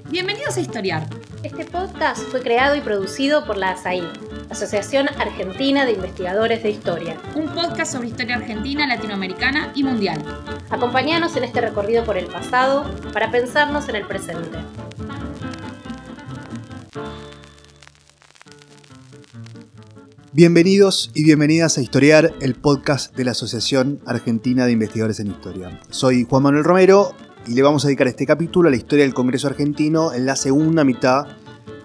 Bienvenidos a Historiar. Este podcast fue creado y producido por la ASAI, Asociación Argentina de Investigadores de Historia. Un podcast sobre historia argentina, latinoamericana y mundial. Acompáñanos en este recorrido por el pasado para pensarnos en el presente. Bienvenidos y bienvenidas a Historiar, el podcast de la Asociación Argentina de Investigadores en Historia. Soy Juan Manuel Romero y le vamos a dedicar este capítulo a la historia del Congreso argentino en la segunda mitad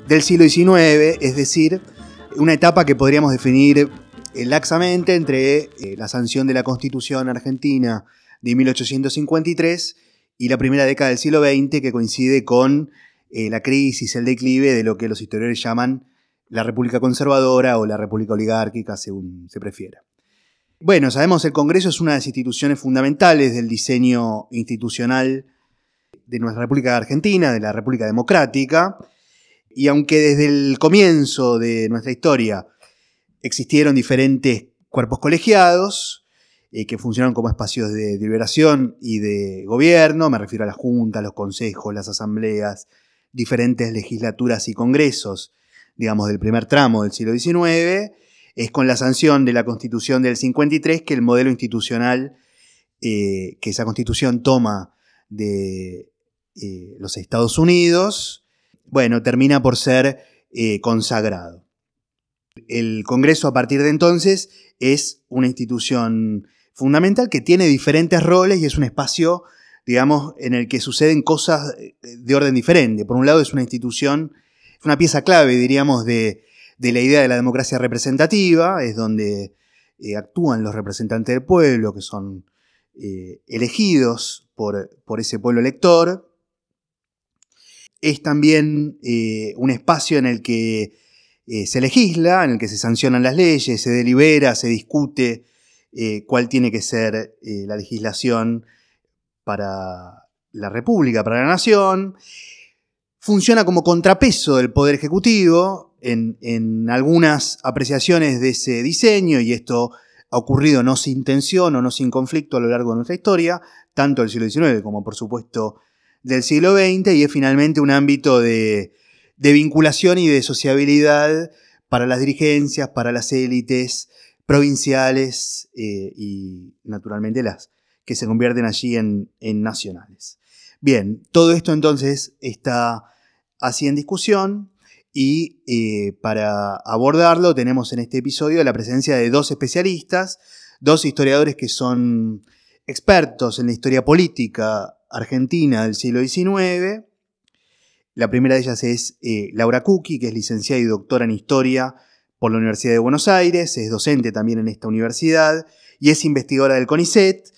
del siglo XIX, es decir, una etapa que podríamos definir laxamente entre la sanción de la Constitución argentina de 1853 y la primera década del siglo XX, que coincide con la crisis, el declive de lo que los historiadores llaman la República Conservadora o la República Oligárquica, según se prefiera. Bueno, sabemos que el Congreso es una de las instituciones fundamentales del diseño institucional de nuestra República Argentina, de la República Democrática, y aunque desde el comienzo de nuestra historia existieron diferentes cuerpos colegiados que funcionaron como espacios de deliberación y de gobierno, me refiero a las juntas, los consejos, las asambleas, diferentes legislaturas y congresos, digamos, del primer tramo del siglo XIX, es con la sanción de la Constitución del 53 que el modelo institucional que esa Constitución toma de los Estados Unidos, bueno, termina por ser consagrado. El Congreso a partir de entonces es una institución fundamental que tiene diferentes roles y es un espacio, digamos, en el que suceden cosas de orden diferente. Por un lado es una institución, es una pieza clave, diríamos, de la idea de la democracia representativa, es donde actúan los representantes del pueblo, que son elegidos por ese pueblo elector. Es también un espacio en el que se legisla, en el que se sancionan las leyes, se delibera, se discute cuál tiene que ser la legislación para la República, para la Nación. Funciona como contrapeso del Poder Ejecutivo en algunas apreciaciones de ese diseño, y esto ha ocurrido no sin tensión o no sin conflicto a lo largo de nuestra historia, tanto del siglo XIX como, por supuesto, del siglo XX, y es finalmente un ámbito de vinculación y de sociabilidad para las dirigencias, para las élites provinciales y, naturalmente, las que se convierten allí en nacionales. Bien, todo esto entonces está así en discusión y para abordarlo tenemos en este episodio la presencia de dos especialistas, dos historiadores que son expertos en la historia política argentina del siglo XIX. La primera de ellas es Laura Cucchi, que es licenciada y doctora en Historia por la Universidad de Buenos Aires, es docente también en esta universidad y es investigadora del CONICET,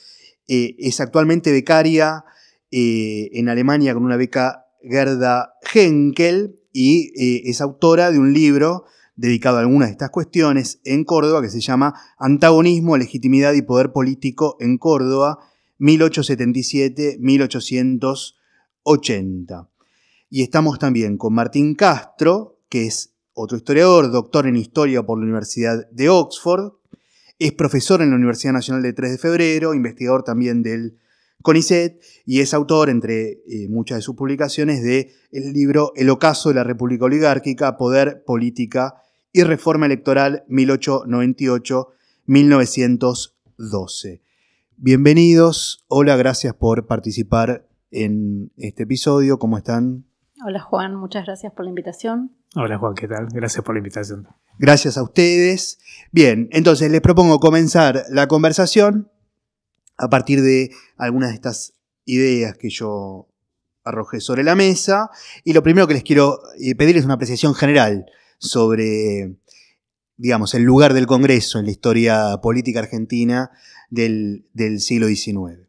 es actualmente becaria en Alemania con una beca Gerda Henkel y es autora de un libro dedicado a algunas de estas cuestiones en Córdoba que se llama Antagonismo, Legitimidad y Poder Político en Córdoba, 1877-1880. Y estamos también con Martín Castro, que es otro historiador, doctor en Historia por la Universidad de Oxford, es profesor en la Universidad Nacional de 3 de Febrero, investigador también del CONICET, y es autor, entre muchas de sus publicaciones, del libro El ocaso de la República Oligárquica, Poder, Política y Reforma Electoral 1898-1912. Bienvenidos, hola, gracias por participar en este episodio, ¿cómo están? Hola Juan, muchas gracias por la invitación. Hola Juan, ¿qué tal? Gracias por la invitación. Gracias a ustedes. Bien, entonces les propongo comenzar la conversación a partir de algunas de estas ideas que yo arrojé sobre la mesa. Y lo primero que les quiero pedir es una apreciación general sobre, digamos, el lugar del Congreso en la historia política argentina del siglo XIX.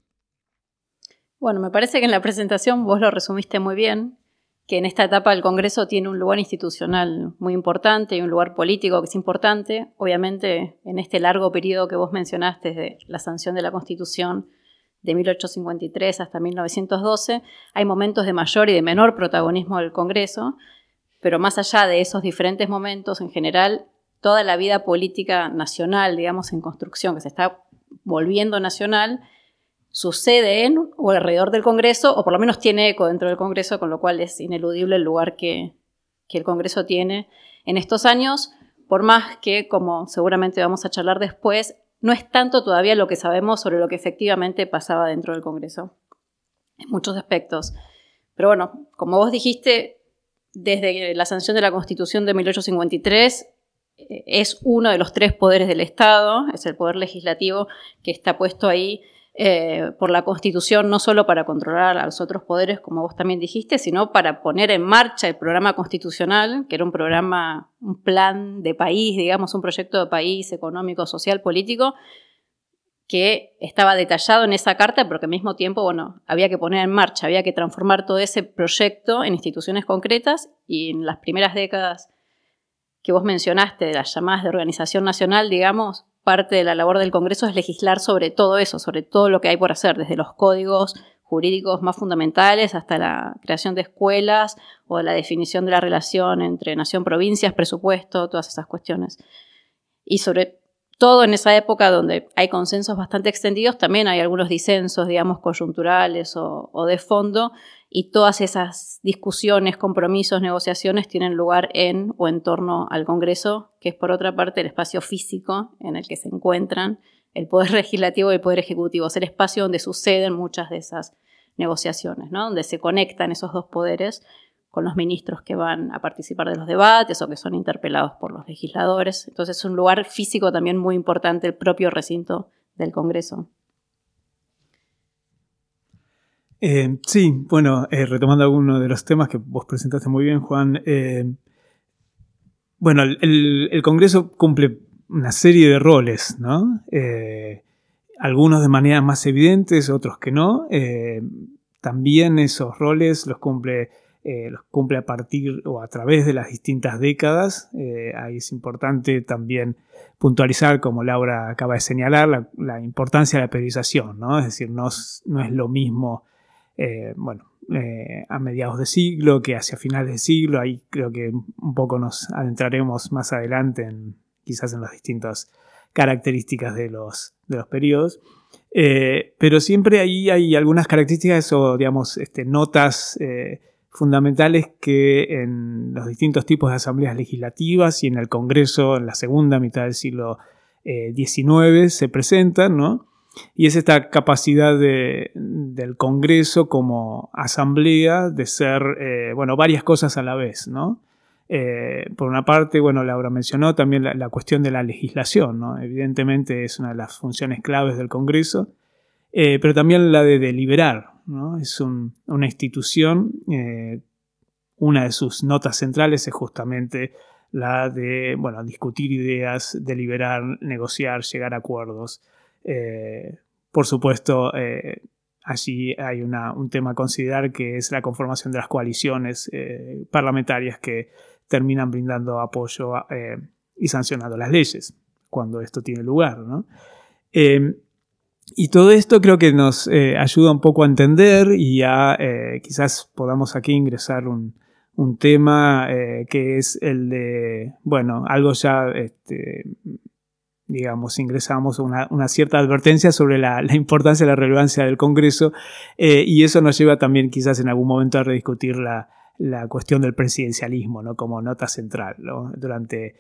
Bueno, me parece que en la presentación vos lo resumiste muy bien, que en esta etapa el Congreso tiene un lugar institucional muy importante y un lugar político que es importante. Obviamente, en este largo periodo que vos mencionaste, desde la sanción de la Constitución de 1853 hasta 1912, hay momentos de mayor y de menor protagonismo del Congreso, pero más allá de esos diferentes momentos, en general, toda la vida política nacional, digamos, en construcción, que se está volviendo nacional, sucede en o alrededor del Congreso, o por lo menos tiene eco dentro del Congreso, con lo cual es ineludible el lugar que el Congreso tiene en estos años, por más que, como seguramente vamos a charlar después, no es tanto todavía lo que sabemos sobre lo que efectivamente pasaba dentro del Congreso, en muchos aspectos. Pero bueno, como vos dijiste, desde la sanción de la Constitución de 1853, es uno de los 3 poderes del Estado, es el poder legislativo que está puesto ahí por la Constitución, no solo para controlar a los otros poderes, como vos también dijiste, sino para poner en marcha el programa constitucional, que era un programa, un plan de país, digamos, un proyecto de país económico, social, político, que estaba detallado en esa carta, pero que al mismo tiempo, bueno, había que poner en marcha, había que transformar todo ese proyecto en instituciones concretas, y en las primeras décadas que vos mencionaste, de las llamadas de organización nacional, digamos, parte de la labor del Congreso es legislar sobre todo eso, sobre todo lo que hay por hacer, desde los códigos jurídicos más fundamentales hasta la creación de escuelas o la definición de la relación entre nación, provincias, presupuesto, todas esas cuestiones. Y sobre todo en esa época donde hay consensos bastante extendidos, también hay algunos disensos, digamos, coyunturales o de fondo, y todas esas discusiones, compromisos, negociaciones tienen lugar en o en torno al Congreso, que es por otra parte el espacio físico en el que se encuentran el Poder Legislativo y el Poder Ejecutivo. Es el espacio donde suceden muchas de esas negociaciones, ¿no? Donde se conectan esos 2 poderes con los ministros que van a participar de los debates o que son interpelados por los legisladores. Entonces es un lugar físico también muy importante, el propio recinto del Congreso. Sí, bueno, retomando algunos de los temas que vos presentaste muy bien, Juan. Bueno, el Congreso cumple una serie de roles, ¿no? Algunos de manera más evidentes, otros que no. También esos roles los cumple a partir o a través de las distintas décadas. Ahí es importante también puntualizar, como Laura acaba de señalar, la importancia de la periodización, ¿no? Es decir, no es lo mismo a mediados de siglo que hacia finales de siglo. Ahí creo que un poco nos adentraremos más adelante quizás en las distintas características de los periodos. Pero siempre ahí hay algunas características o, digamos, notas fundamentales que en los distintos tipos de asambleas legislativas y en el Congreso en la segunda mitad del siglo XIX se presentan, ¿no? Y es esta capacidad del Congreso como asamblea de ser, varias cosas a la vez, ¿no? Por una parte, Laura mencionó también la cuestión de la legislación, ¿no? Evidentemente es una de las funciones claves del Congreso, pero también la de deliberar, ¿no? Es una institución, una de sus notas centrales es justamente la de, discutir ideas, deliberar, negociar, llegar a acuerdos. Por supuesto, allí hay un tema a considerar, que es la conformación de las coaliciones parlamentarias que terminan brindando apoyo y sancionando las leyes cuando esto tiene lugar, ¿no? Y todo esto creo que nos ayuda un poco a entender y a quizás podamos aquí ingresar un tema que es el de, algo ya, ingresamos una cierta advertencia sobre la importancia y la relevancia del Congreso, y eso nos lleva también quizás en algún momento a rediscutir la cuestión del presidencialismo, ¿no? Como nota central, ¿no? Durante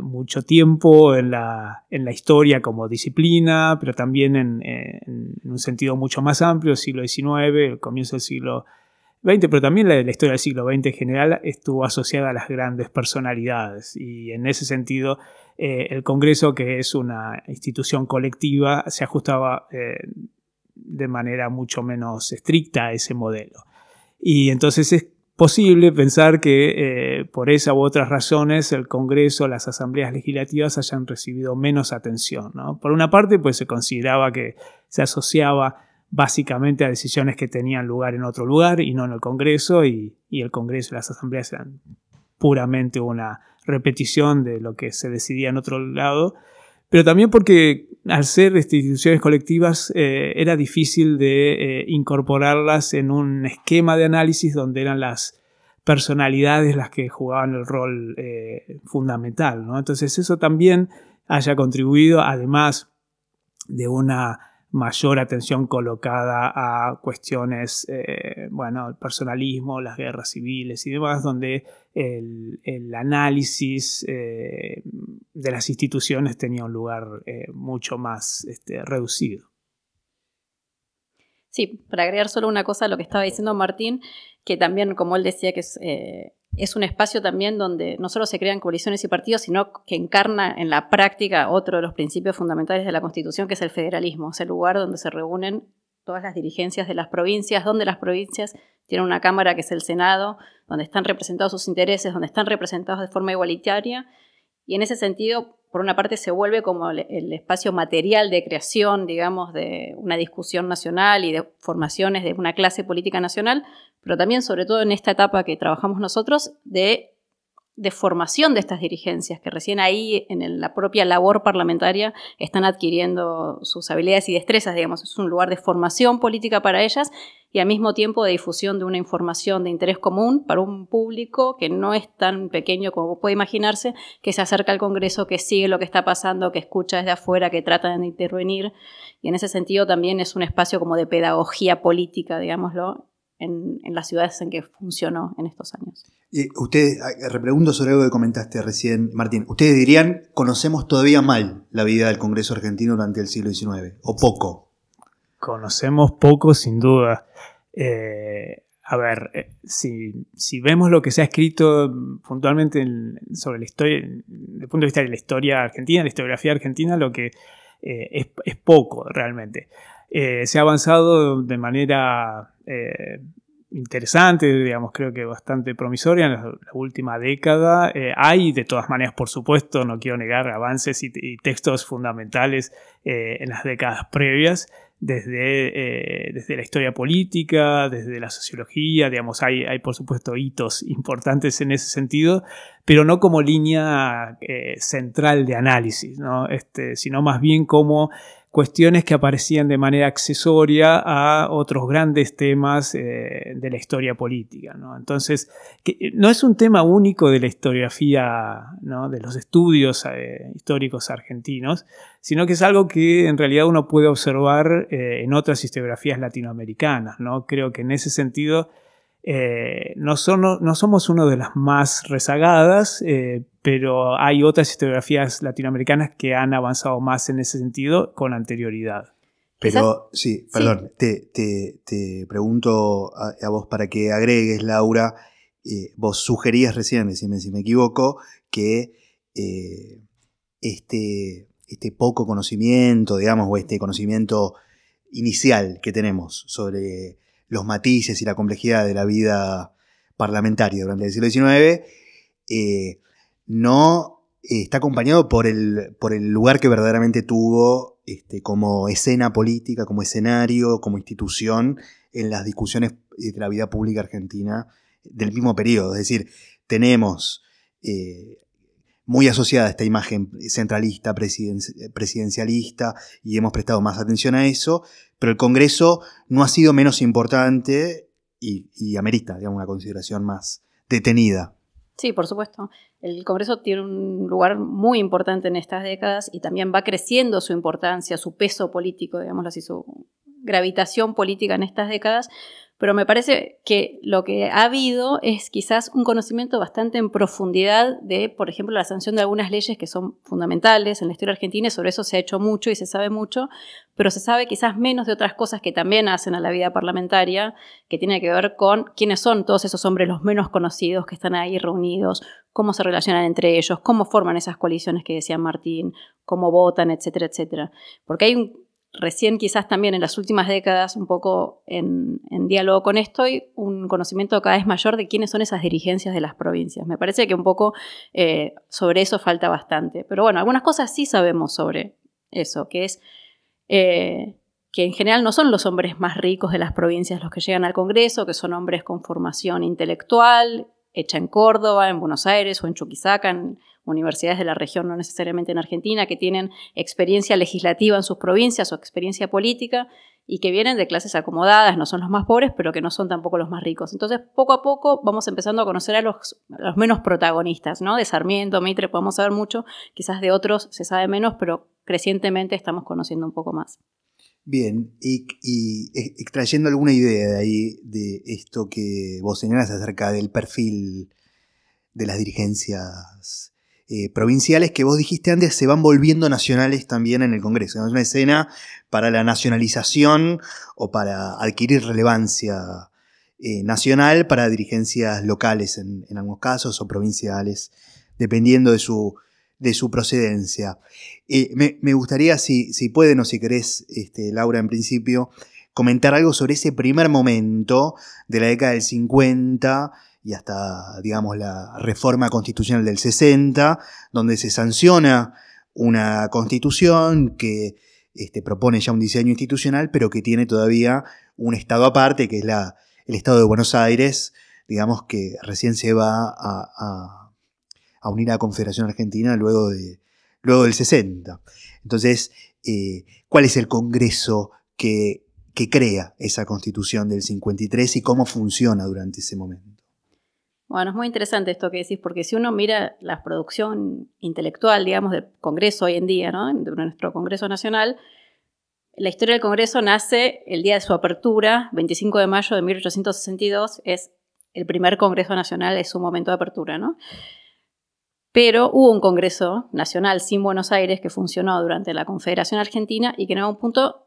mucho tiempo en la historia como disciplina, pero también en un sentido mucho más amplio, el siglo XIX, el comienzo del siglo XX, pero también la historia del siglo XX en general estuvo asociada a las grandes personalidades, y en ese sentido el Congreso, que es una institución colectiva, se ajustaba de manera mucho menos estricta a ese modelo. Y entonces es posible pensar que por esa u otras razones el Congreso, las asambleas legislativas hayan recibido menos atención, ¿no? Por una parte, pues se consideraba que se asociaba básicamente a decisiones que tenían lugar en otro lugar y no en el Congreso, y el Congreso y las asambleas eran puramente una repetición de lo que se decidía en otro lado, pero también porque al ser instituciones colectivas era difícil de incorporarlas en un esquema de análisis donde eran las personalidades las que jugaban el rol fundamental, ¿no? Entonces eso también haya contribuido, además de una mayor atención colocada a cuestiones, el personalismo, las guerras civiles y demás, donde el análisis de las instituciones tenía un lugar mucho más reducido. Sí, para agregar solo una cosa a lo que estaba diciendo Martín, que también, como él decía, que es un espacio también donde no solo se crean coaliciones y partidos, sino que encarna en la práctica otro de los principios fundamentales de la Constitución, que es el federalismo. Es el lugar donde se reúnen todas las dirigencias de las provincias, donde las provincias tienen una cámara que es el Senado, donde están representados sus intereses, donde están representados de forma igualitaria. Y en ese sentido, por una parte, se vuelve como el espacio material de creación, digamos, de una discusión nacional y de formaciones de una clase política nacional, pero también, sobre todo en esta etapa que trabajamos nosotros, de formación de estas dirigencias, que recién ahí, en la propia labor parlamentaria, están adquiriendo sus habilidades y destrezas, digamos. Es un lugar de formación política para ellas y al mismo tiempo de difusión de una información de interés común para un público que no es tan pequeño como puede imaginarse, que se acerca al Congreso, que sigue lo que está pasando, que escucha desde afuera, que trata de intervenir. Y en ese sentido también es un espacio como de pedagogía política, digámoslo, en las ciudades en que funcionó en estos años. Ustedes, repregunto sobre algo que comentaste recién, Martín. ¿Ustedes dirían, conocemos todavía mal la vida del Congreso argentino durante el siglo XIX? ¿O poco? Conocemos poco, sin duda. Si vemos lo que se ha escrito puntualmente sobre la historia, desde el punto de vista de la historia argentina, la historiografía argentina, lo que es poco realmente. Se ha avanzado de manera interesante, digamos, creo que bastante promisoria en la última década. Hay, de todas maneras, por supuesto, no quiero negar avances y textos fundamentales en las décadas previas, desde la historia política, desde la sociología, digamos, hay por supuesto hitos importantes en ese sentido, pero no como línea central de análisis, ¿no? Sino más bien como cuestiones que aparecían de manera accesoria a otros grandes temas de la historia política, ¿no? Entonces, no es un tema único de la historiografía, ¿no?, de los estudios históricos argentinos, sino que es algo que en realidad uno puede observar en otras historiografías latinoamericanas, ¿no? Creo que en ese sentido no somos una de las más rezagadas, pero hay otras historiografías latinoamericanas que han avanzado más en ese sentido con anterioridad. Pero sí, perdón, sí. Te pregunto a vos para que agregues, Laura. Vos sugerías recién, decime si me equivoco, que este poco conocimiento, digamos, o este conocimiento inicial que tenemos sobre los matices y la complejidad de la vida parlamentaria durante el siglo XIX no está acompañado por el lugar que verdaderamente tuvo como escena política, como escenario, como institución en las discusiones de la vida pública argentina del mismo periodo. Es decir, tenemos muy asociada esta imagen centralista, presidencialista, y hemos prestado más atención a eso, pero el Congreso no ha sido menos importante y amerita, digamos, una consideración más detenida. Sí, por supuesto. El Congreso tiene un lugar muy importante en estas décadas y también va creciendo su importancia, su peso político, digámoslo así, su gravitación política en estas décadas, pero me parece que lo que ha habido es quizás un conocimiento bastante en profundidad de, por ejemplo, la sanción de algunas leyes que son fundamentales en la historia argentina, y sobre eso se ha hecho mucho y se sabe mucho, pero se sabe quizás menos de otras cosas que también hacen a la vida parlamentaria, que tiene que ver con quiénes son todos esos hombres los menos conocidos que están ahí reunidos, cómo se relacionan entre ellos, cómo forman esas coaliciones que decía Martín, cómo votan, etcétera, etcétera. Porque hay recién quizás también en las últimas décadas, un poco en diálogo con esto, y un conocimiento cada vez mayor de quiénes son esas dirigencias de las provincias. Me parece que un poco sobre eso falta bastante. Pero bueno, algunas cosas sí sabemos sobre eso, que es que en general no son los hombres más ricos de las provincias los que llegan al Congreso, que son hombres con formación intelectual, hecha en Córdoba, en Buenos Aires o en Chuquisaca, en universidades de la región, no necesariamente en Argentina, que tienen experiencia legislativa en sus provincias o experiencia política y que vienen de clases acomodadas, no son los más pobres, pero que no son tampoco los más ricos. Entonces, poco a poco vamos empezando a conocer a los menos protagonistas, ¿no? De Sarmiento, Mitre, podemos saber mucho, quizás de otros se sabe menos, pero crecientemente estamos conociendo un poco más. Bien, y extrayendo alguna idea de ahí, de esto que vos señalás acerca del perfil de las dirigencias provinciales, que vos dijiste antes, se van volviendo nacionales también en el Congreso. ¿No? Es una escena para la nacionalización o para adquirir relevancia nacional para dirigencias locales en algunos casos o provinciales, dependiendo de su procedencia. Me gustaría, si pueden o si querés, Laura, en principio, comentar algo sobre ese primer momento de la década del 50 y hasta, digamos, la reforma constitucional del 60, donde se sanciona una constitución que propone ya un diseño institucional, pero que tiene todavía un estado aparte, que es el estado de Buenos Aires, digamos, que recién se va a unir a la Confederación Argentina luego del 60. Entonces, ¿cuál es el Congreso que crea esa Constitución del 53 y cómo funciona durante ese momento? Bueno, es muy interesante esto que decís, porque si uno mira la producción intelectual, digamos, del Congreso hoy en día, ¿no? De nuestro Congreso Nacional, la historia del Congreso nace el día de su apertura, 25 de mayo de 1862, es el primer Congreso Nacional, es su momento de apertura, ¿no? Pero hubo un Congreso Nacional sin Buenos Aires que funcionó durante la Confederación Argentina y que en algún punto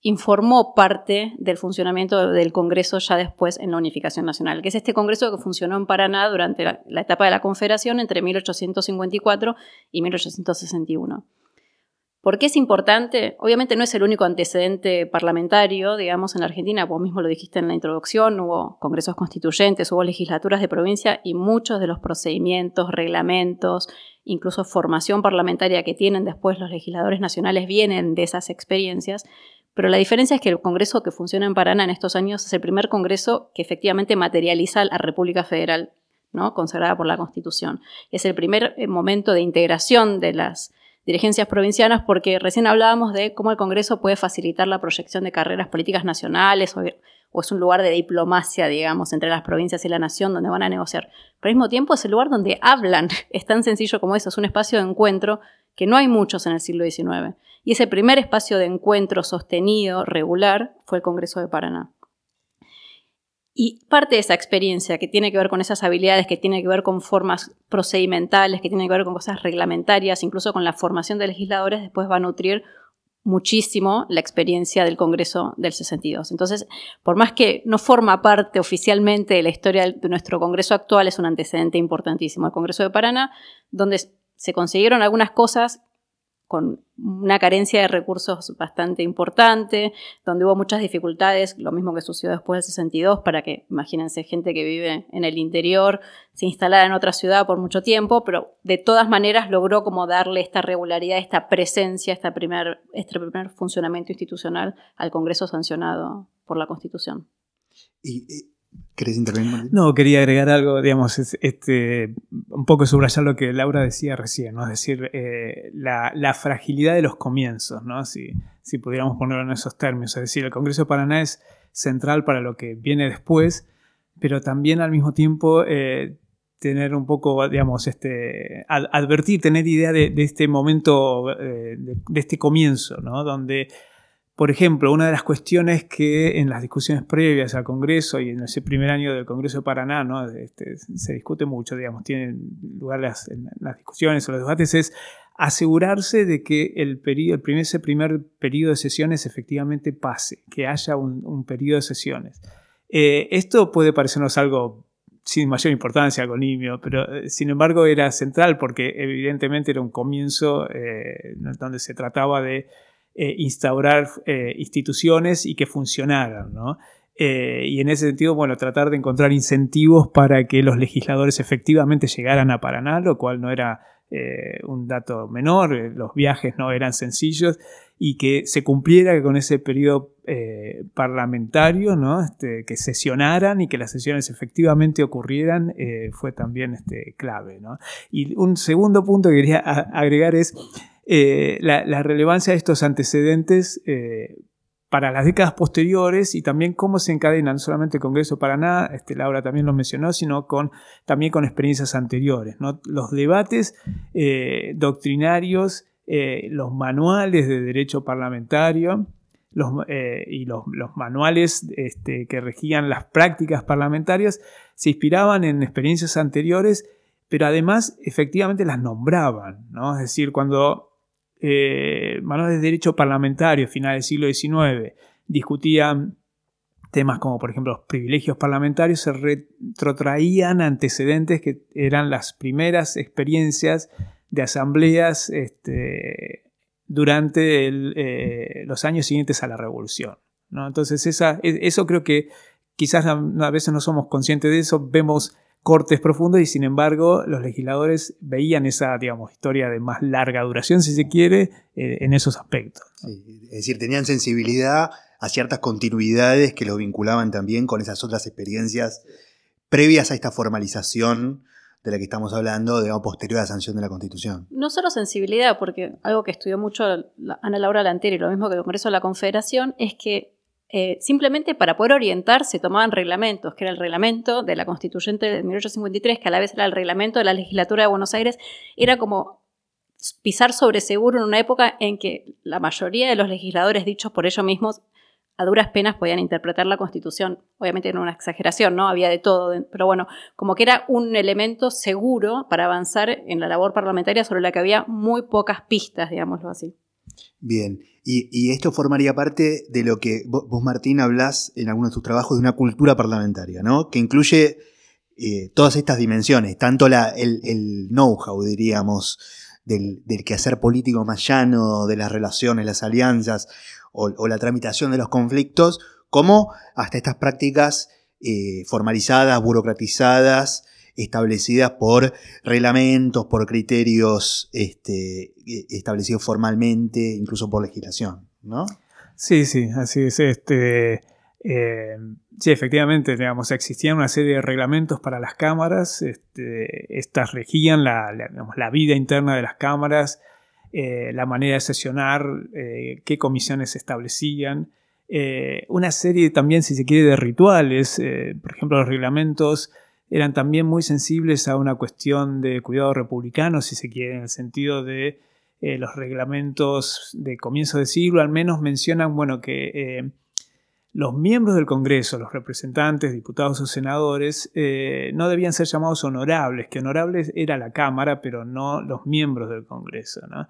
informó parte del funcionamiento del Congreso ya después en la Unificación Nacional, que es este Congreso que funcionó en Paraná durante la etapa de la Confederación entre 1854 y 1861. ¿Por qué es importante? Obviamente no es el único antecedente parlamentario, digamos, en la Argentina. Vos mismo lo dijiste en la introducción, hubo congresos constituyentes, hubo legislaturas de provincia y muchos de los procedimientos, reglamentos, incluso formación parlamentaria que tienen después los legisladores nacionales vienen de esas experiencias. Pero la diferencia es que el Congreso que funciona en Paraná en estos años es el primer Congreso que efectivamente materializa la República Federal, ¿no? Consagrada por la Constitución. Es el primer momento de integración de las dirigencias provincianas, porque recién hablábamos de cómo el Congreso puede facilitar la proyección de carreras políticas nacionales o es un lugar de diplomacia, digamos, entre las provincias y la nación donde van a negociar. Pero al mismo tiempo es el lugar donde hablan. Es tan sencillo como eso, es un espacio de encuentro que no hay muchos en el siglo XIX. Y ese primer espacio de encuentro sostenido, regular, fue el Congreso de Paraná. Y parte de esa experiencia que tiene que ver con esas habilidades, que tiene que ver con formas procedimentales, que tiene que ver con cosas reglamentarias, incluso con la formación de legisladores, después va a nutrir muchísimo la experiencia del Congreso del 62. Entonces, por más que no forma parte oficialmente de la historia de nuestro Congreso actual, es un antecedente importantísimo. El Congreso de Paraná, donde se consiguieron algunas cosas con una carencia de recursos bastante importante, donde hubo muchas dificultades, lo mismo que sucedió después del 62, para que, imagínense, gente que vive en el interior, se instalara en otra ciudad por mucho tiempo, pero de todas maneras logró como darle esta regularidad, esta presencia, este primer funcionamiento institucional al Congreso sancionado por la Constitución. ¿Querés intervenir, Martín? No, quería agregar algo, digamos, un poco subrayar lo que Laura decía recién, ¿no? Es decir, la fragilidad de los comienzos, ¿no? Si pudiéramos ponerlo en esos términos. Es decir, el Congreso de Paraná es central para lo que viene después, pero también al mismo tiempo tener un poco, digamos, advertir, tener idea de este momento, de este comienzo, ¿no? Donde, por ejemplo, una de las cuestiones que en las discusiones previas al Congreso y en ese primer año del Congreso de Paraná, ¿no? Se discute mucho, digamos, tienen lugar las discusiones o los debates, es asegurarse de que ese primer periodo de sesiones efectivamente pase, que haya un periodo de sesiones. Esto puede parecernos algo sin mayor importancia, algo nimio, pero sin embargo era central porque evidentemente era un comienzo donde se trataba de instaurar instituciones y que funcionaran, ¿no? Y en ese sentido, bueno, tratar de encontrar incentivos para que los legisladores efectivamente llegaran a Paraná, lo cual no era un dato menor, los viajes no eran sencillos, y que se cumpliera con ese periodo parlamentario, ¿no? Que sesionaran y que las sesiones efectivamente ocurrieran, fue también clave, ¿no? Y un segundo punto que quería agregar es la relevancia de estos antecedentes para las décadas posteriores y también cómo se encadena no solamente el Congreso de Paraná, Laura también lo mencionó, sino también con experiencias anteriores, ¿no? Los debates doctrinarios, los manuales de derecho parlamentario, los manuales que regían las prácticas parlamentarias se inspiraban en experiencias anteriores, pero además efectivamente las nombraban, ¿no? Es decir, cuando manuales de derecho parlamentario, finales del siglo XIX, discutían temas como, por ejemplo, los privilegios parlamentarios, se retrotraían antecedentes que eran las primeras experiencias de asambleas durante los años siguientes a la Revolución, ¿no? Entonces eso creo que quizás a veces no somos conscientes de eso, vemos cortes profundos y sin embargo los legisladores veían esa, digamos, historia de más larga duración, si se quiere, en esos aspectos. Sí, es decir, tenían sensibilidad a ciertas continuidades que los vinculaban también con esas otras experiencias previas a esta formalización de la que estamos hablando, digamos, posterior a la sanción de la Constitución. No solo sensibilidad, porque algo que estudió mucho Ana Laura Lanteri, y lo mismo que el Congreso de la Confederación, es que simplemente para poder orientarse tomaban reglamentos, que era el reglamento de la Constituyente de 1853, que a la vez era el reglamento de la Legislatura de Buenos Aires. Era como pisar sobre seguro en una época en que la mayoría de los legisladores, dichos por ellos mismos, a duras penas podían interpretar la Constitución. Obviamente era una exageración, ¿no? Había de todo, pero bueno, como que era un elemento seguro para avanzar en la labor parlamentaria sobre la que había muy pocas pistas, digámoslo así. Bien, y esto formaría parte de lo que vos, Martín, hablás en algunos de tus trabajos de una cultura parlamentaria, ¿no? Que incluye todas estas dimensiones, tanto el know-how, diríamos, del quehacer político más llano, de las relaciones, las alianzas o la tramitación de los conflictos, como hasta estas prácticas formalizadas, burocratizadas, establecidas por reglamentos, por criterios establecidos formalmente, incluso por legislación, ¿no? Sí, así es. Sí, efectivamente, digamos, existían una serie de reglamentos para las cámaras. Estas regían la vida interna de las cámaras, la manera de sesionar, qué comisiones se establecían. Una serie también, si se quiere, de rituales. Por ejemplo, los reglamentos eran también muy sensibles a una cuestión de cuidado republicano, si se quiere, en el sentido de los reglamentos de comienzo de siglo, al menos mencionan, bueno, que los miembros del Congreso, los representantes, diputados o senadores, no debían ser llamados honorables, que honorables era la Cámara, pero no los miembros del Congreso, ¿no?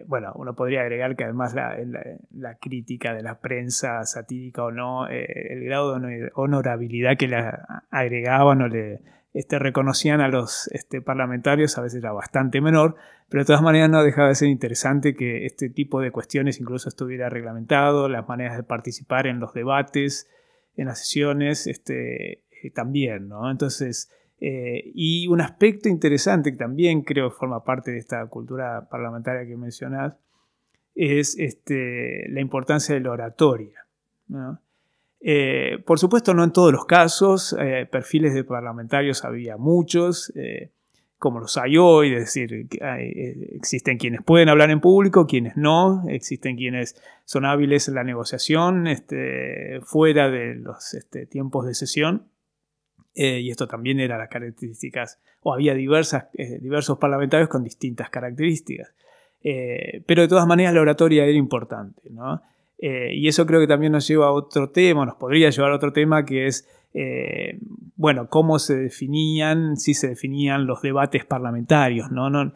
Bueno, uno podría agregar que además la crítica de la prensa satírica o no, el grado de honorabilidad que le agregaban o le reconocían a los parlamentarios a veces era bastante menor, pero de todas maneras no dejaba de ser interesante que este tipo de cuestiones incluso estuviera reglamentado, las maneras de participar en los debates, en las sesiones, también, ¿no? Entonces, y un aspecto interesante que también creo forma parte de esta cultura parlamentaria que mencionás es la importancia de la oratoria, ¿no? Por supuesto, no en todos los casos, perfiles de parlamentarios había muchos, como los hay hoy, es decir, existen quienes pueden hablar en público, quienes no, existen quienes son hábiles en la negociación fuera de los tiempos de sesión. Y esto también era las características, o había diversos parlamentarios con distintas características. Pero de todas maneras la oratoria era importante, ¿no? Y eso creo que también nos lleva a otro tema, nos podría llevar a otro tema que es, bueno, cómo se definían, si se definían los debates parlamentarios, ¿no?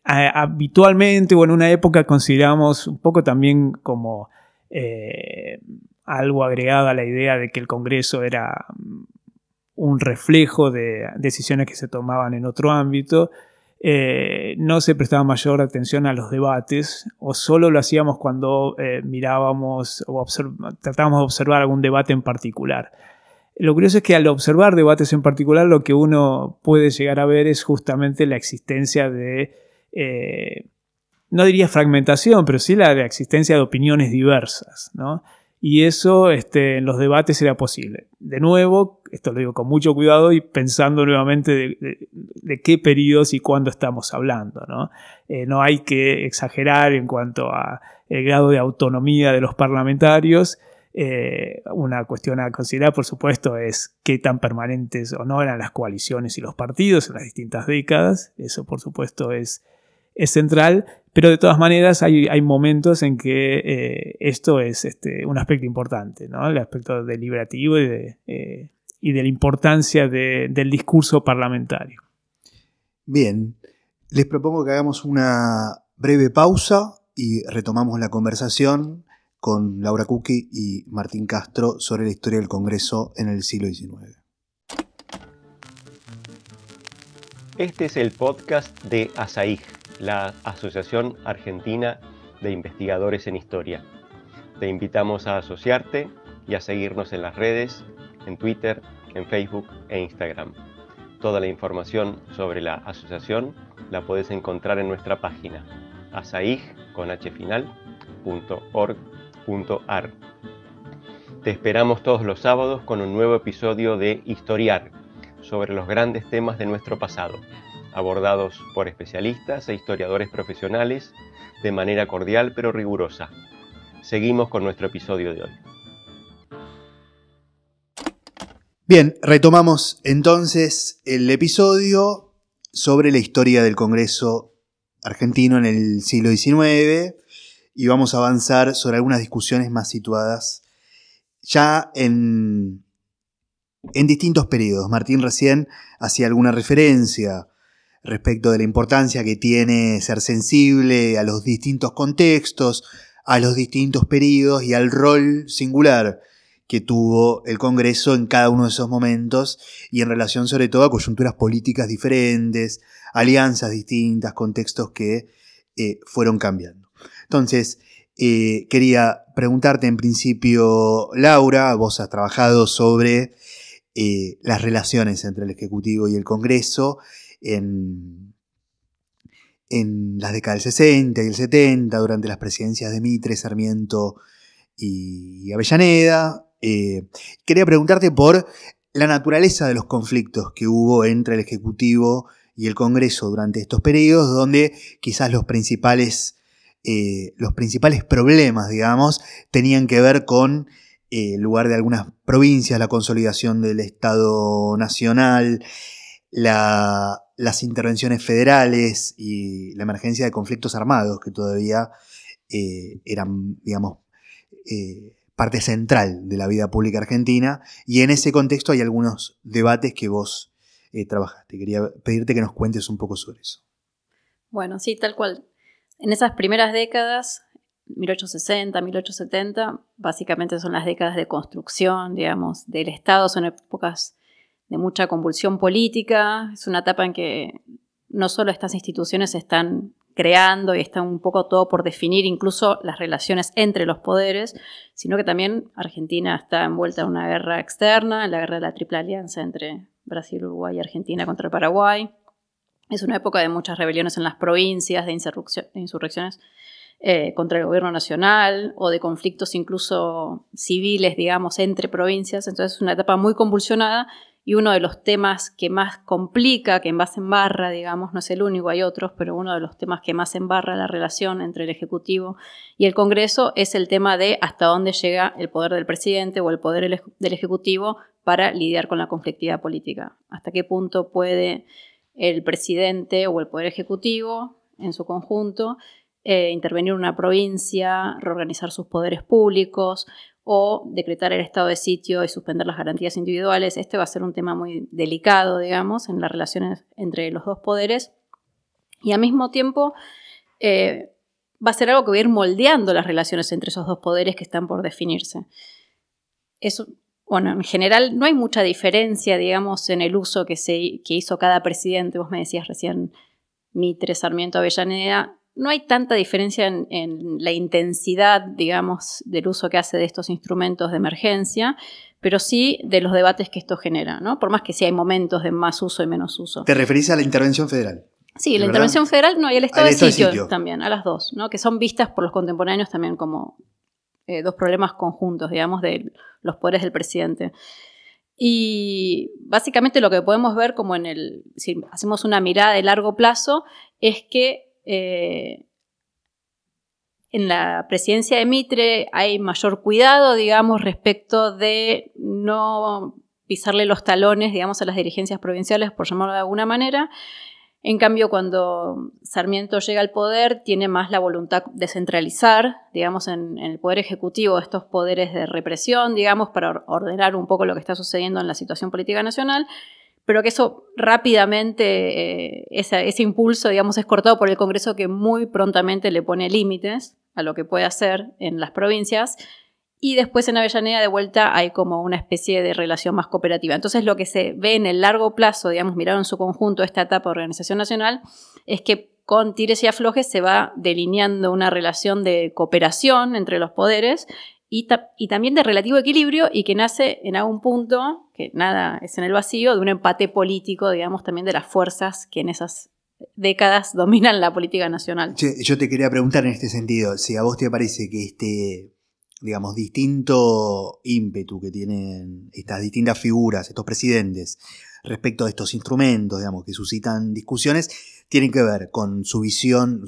Habitualmente, o en una época consideramos un poco también como algo agregado a la idea de que el Congreso era un reflejo de decisiones que se tomaban en otro ámbito. No se prestaba mayor atención a los debates, o solo lo hacíamos cuando mirábamos o tratábamos de observar algún debate en particular. Lo curioso es que al observar debates en particular lo que uno puede llegar a ver es justamente la existencia de, no diría fragmentación, pero sí la existencia de opiniones diversas, ¿no? Y eso en los debates era posible. De nuevo, esto lo digo con mucho cuidado y pensando nuevamente de qué periodos y cuándo estamos hablando, ¿no? No hay que exagerar en cuanto a el grado de autonomía de los parlamentarios. Una cuestión a considerar, por supuesto, es qué tan permanentes o no eran las coaliciones y los partidos en las distintas décadas. Eso, por supuesto, es es central, pero de todas maneras hay momentos en que esto es un aspecto importante, ¿no? El aspecto deliberativo y de la importancia del discurso parlamentario. Bien, les propongo que hagamos una breve pausa y retomamos la conversación con Laura Cucchi y Martín Castro sobre la historia del Congreso en el siglo XIX. Este es el podcast de ASAIG, la Asociación Argentina de Investigadores en Historia. Te invitamos a asociarte y a seguirnos en las redes, en Twitter, en Facebook e Instagram. Toda la información sobre la asociación la puedes encontrar en nuestra página asaig.org.ar. Te esperamos todos los sábados con un nuevo episodio de Historiar, sobre los grandes temas de nuestro pasado, abordados por especialistas e historiadores profesionales de manera cordial pero rigurosa. Seguimos con nuestro episodio de hoy. Bien, retomamos entonces el episodio sobre la historia del Congreso argentino en el siglo XIX y vamos a avanzar sobre algunas discusiones más situadas ya en distintos periodos. Martín recién hacía alguna referencia respecto de la importancia que tiene ser sensible a los distintos contextos, a los distintos periodos y al rol singular que tuvo el Congreso en cada uno de esos momentos y en relación sobre todo a coyunturas políticas diferentes, alianzas distintas, contextos que fueron cambiando. Entonces, quería preguntarte en principio, Laura, vos has trabajado sobre las relaciones entre el Ejecutivo y el Congreso en las décadas del 60 y el 70, durante las presidencias de Mitre, Sarmiento y Avellaneda. Quería preguntarte por la naturaleza de los conflictos que hubo entre el Ejecutivo y el Congreso durante estos periodos, donde quizás los principales problemas, digamos, tenían que ver con el lugar de algunas provincias, la consolidación del Estado Nacional, las intervenciones federales y la emergencia de conflictos armados que todavía eran, digamos, parte central de la vida pública argentina, y en ese contexto hay algunos debates que vos trabajaste. Quería pedirte que nos cuentes un poco sobre eso. Bueno, sí, tal cual. En esas primeras décadas, 1860, 1870, básicamente son las décadas de construcción, digamos, del Estado, son épocas de mucha convulsión política, es una etapa en que no solo estas instituciones se están creando y está un poco todo por definir, incluso las relaciones entre los poderes, sino que también Argentina está envuelta en una guerra externa, en la guerra de la Triple Alianza entre Brasil, Uruguay y Argentina contra el Paraguay. Es una época de muchas rebeliones en las provincias, de insurrecciones contra el gobierno nacional o de conflictos incluso civiles, digamos, entre provincias. Entonces es una etapa muy convulsionada. Y uno de los temas que más complica, que más embarra, digamos, no es el único, hay otros, pero uno de los temas que más embarra la relación entre el Ejecutivo y el Congreso es el tema de hasta dónde llega el poder del presidente o el poder del Ejecutivo para lidiar con la conflictividad política. Hasta qué punto puede el presidente o el poder ejecutivo en su conjunto intervenir en una provincia, reorganizar sus poderes públicos o decretar el estado de sitio y suspender las garantías individuales. Este va a ser un tema muy delicado, digamos, en las relaciones entre los dos poderes. Y al mismo tiempo va a ser algo que va a ir moldeando las relaciones entre esos dos poderes que están por definirse. Eso, bueno, en general no hay mucha diferencia, digamos, en el uso que hizo cada presidente. Vos me decías recién Mitre, Sarmiento, Avellaneda. No hay tanta diferencia en la intensidad, digamos, del uso que hace de estos instrumentos de emergencia, pero sí de los debates que esto genera, ¿no? Por más que sí hay momentos de más uso y menos uso. ¿Te referís a la intervención federal? Sí, la intervención federal, no, y el estado de sitio también, a las dos, ¿no? Que son vistas por los contemporáneos también como dos problemas conjuntos, digamos, de los poderes del presidente. Y básicamente lo que podemos ver como si hacemos una mirada de largo plazo, es que en la presidencia de Mitre hay mayor cuidado, digamos, respecto de no pisarle los talones, digamos, a las dirigencias provinciales, por llamarlo de alguna manera. En cambio, cuando Sarmiento llega al poder, tiene más la voluntad de centralizar, digamos, en el poder ejecutivo estos poderes de represión, digamos, para ordenar un poco lo que está sucediendo en la situación política nacional, pero que eso rápidamente, ese impulso, digamos, es cortado por el Congreso, que muy prontamente le pone límites a lo que puede hacer en las provincias. Y después en Avellaneda, de vuelta, hay como una especie de relación más cooperativa. Entonces, lo que se ve en el largo plazo, digamos, mirado en su conjunto esta etapa de organización nacional, es que con tires y aflojes se va delineando una relación de cooperación entre los poderes y también de relativo equilibrio, y que nace en algún punto, que nada es en el vacío, de un empate político, digamos, también de las fuerzas que en esas décadas dominan la política nacional. Yo te quería preguntar en este sentido, si a vos te parece que digamos, distinto ímpetu que tienen estas distintas figuras, estos presidentes, respecto a estos instrumentos, digamos, que suscitan discusiones, tienen que ver con su visión,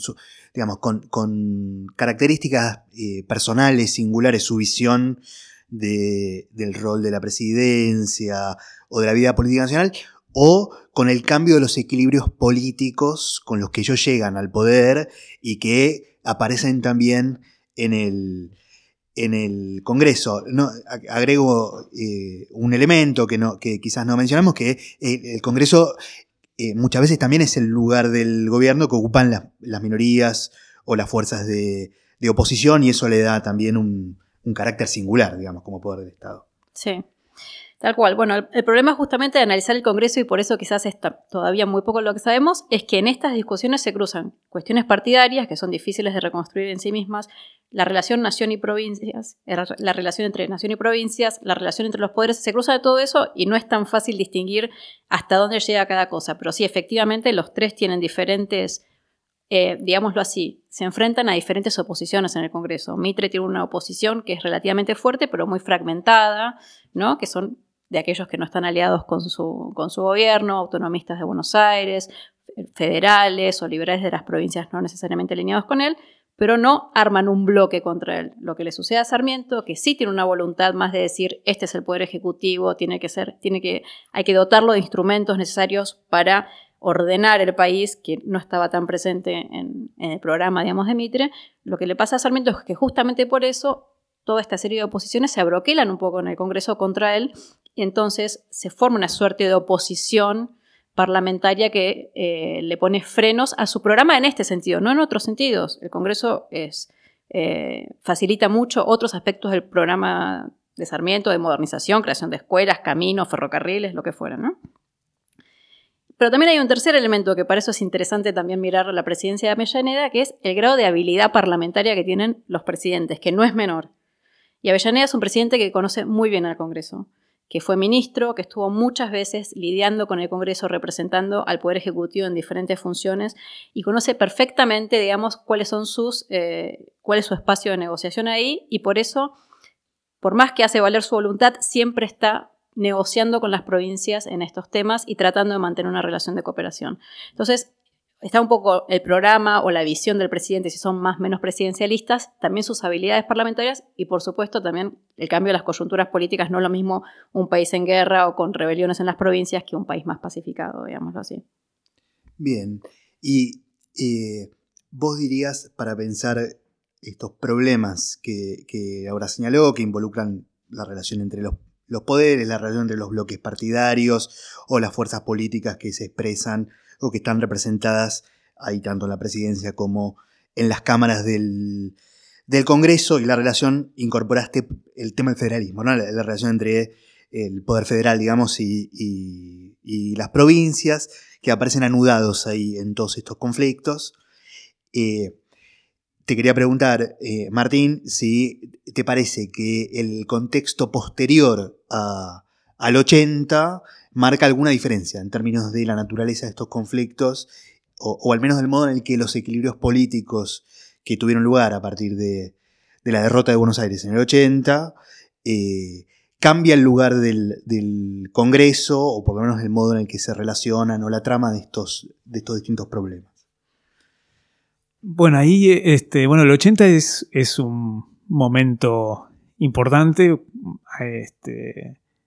digamos, con características personales, singulares, su visión del rol de la presidencia o de la vida política nacional, o con el cambio de los equilibrios políticos con los que ellos llegan al poder y que aparecen también en el Congreso. No, agrego un elemento que quizás no mencionamos, que el Congreso muchas veces también es el lugar del gobierno que ocupan las minorías o las fuerzas de oposición, y eso le da también un carácter singular, digamos, como poder del Estado. Sí. Tal cual. Bueno, el problema justamente de analizar el Congreso, y por eso quizás está todavía muy poco lo que sabemos, es que en estas discusiones se cruzan cuestiones partidarias, que son difíciles de reconstruir en sí mismas, la relación nación y provincias, la relación entre nación y provincias, la relación entre los poderes, se cruza de todo eso y no es tan fácil distinguir hasta dónde llega cada cosa. Pero sí, efectivamente, los tres tienen diferentes, digámoslo así, se enfrentan a diferentes oposiciones en el Congreso. Mitre tiene una oposición que es relativamente fuerte, pero muy fragmentada, ¿no? Que son de aquellos que no están aliados con su gobierno, autonomistas de Buenos Aires, federales o liberales de las provincias no necesariamente alineados con él, pero no arman un bloque contra él. Lo que le sucede a Sarmiento, que sí tiene una voluntad más de decir, este es el poder ejecutivo, hay que dotarlo de instrumentos necesarios para ordenar el país, que no estaba tan presente en el programa, digamos, de Mitre. Lo que le pasa a Sarmiento es que justamente por eso toda esta serie de oposiciones se abroquelan un poco en el Congreso contra él, y entonces se forma una suerte de oposición parlamentaria que le pone frenos a su programa en este sentido, no en otros sentidos. El Congreso facilita mucho otros aspectos del programa de Sarmiento, de modernización, creación de escuelas, caminos, ferrocarriles, lo que fuera, ¿no? Pero también hay un tercer elemento que para eso es interesante también mirar la presidencia de Avellaneda, que es el grado de habilidad parlamentaria que tienen los presidentes, que no es menor. Y Avellaneda es un presidente que conoce muy bien al Congreso, que fue ministro, que estuvo muchas veces lidiando con el Congreso, representando al Poder Ejecutivo en diferentes funciones, y conoce perfectamente, digamos, cuál es su espacio de negociación ahí, y por eso, por más que hace valer su voluntad, siempre está negociando con las provincias en estos temas y tratando de mantener una relación de cooperación. Entonces, está un poco el programa o la visión del presidente, si son más o menos presidencialistas, también sus habilidades parlamentarias y, por supuesto, también el cambio de las coyunturas políticas. No es lo mismo un país en guerra o con rebeliones en las provincias que un país más pacificado, digámoslo así. Bien. Y vos dirías, para pensar estos problemas que ahora señaló, que involucran la relación entre los poderes, la relación entre los bloques partidarios o las fuerzas políticas que se expresan o que están representadas ahí tanto en la presidencia como en las cámaras del Congreso, y la relación, incorporaste el tema del federalismo, ¿no? La relación entre el poder federal, digamos, y las provincias, que aparecen anudados ahí en todos estos conflictos. Te quería preguntar, Martín, si te parece que el contexto posterior al 80 marca alguna diferencia en términos de la naturaleza de estos conflictos, o al menos del modo en el que los equilibrios políticos que tuvieron lugar a partir de la derrota de Buenos Aires en el 80 cambia el lugar del Congreso, o por lo menos el modo en el que se relacionan o la trama de estos distintos problemas. Bueno, ahí el 80 es un momento importante.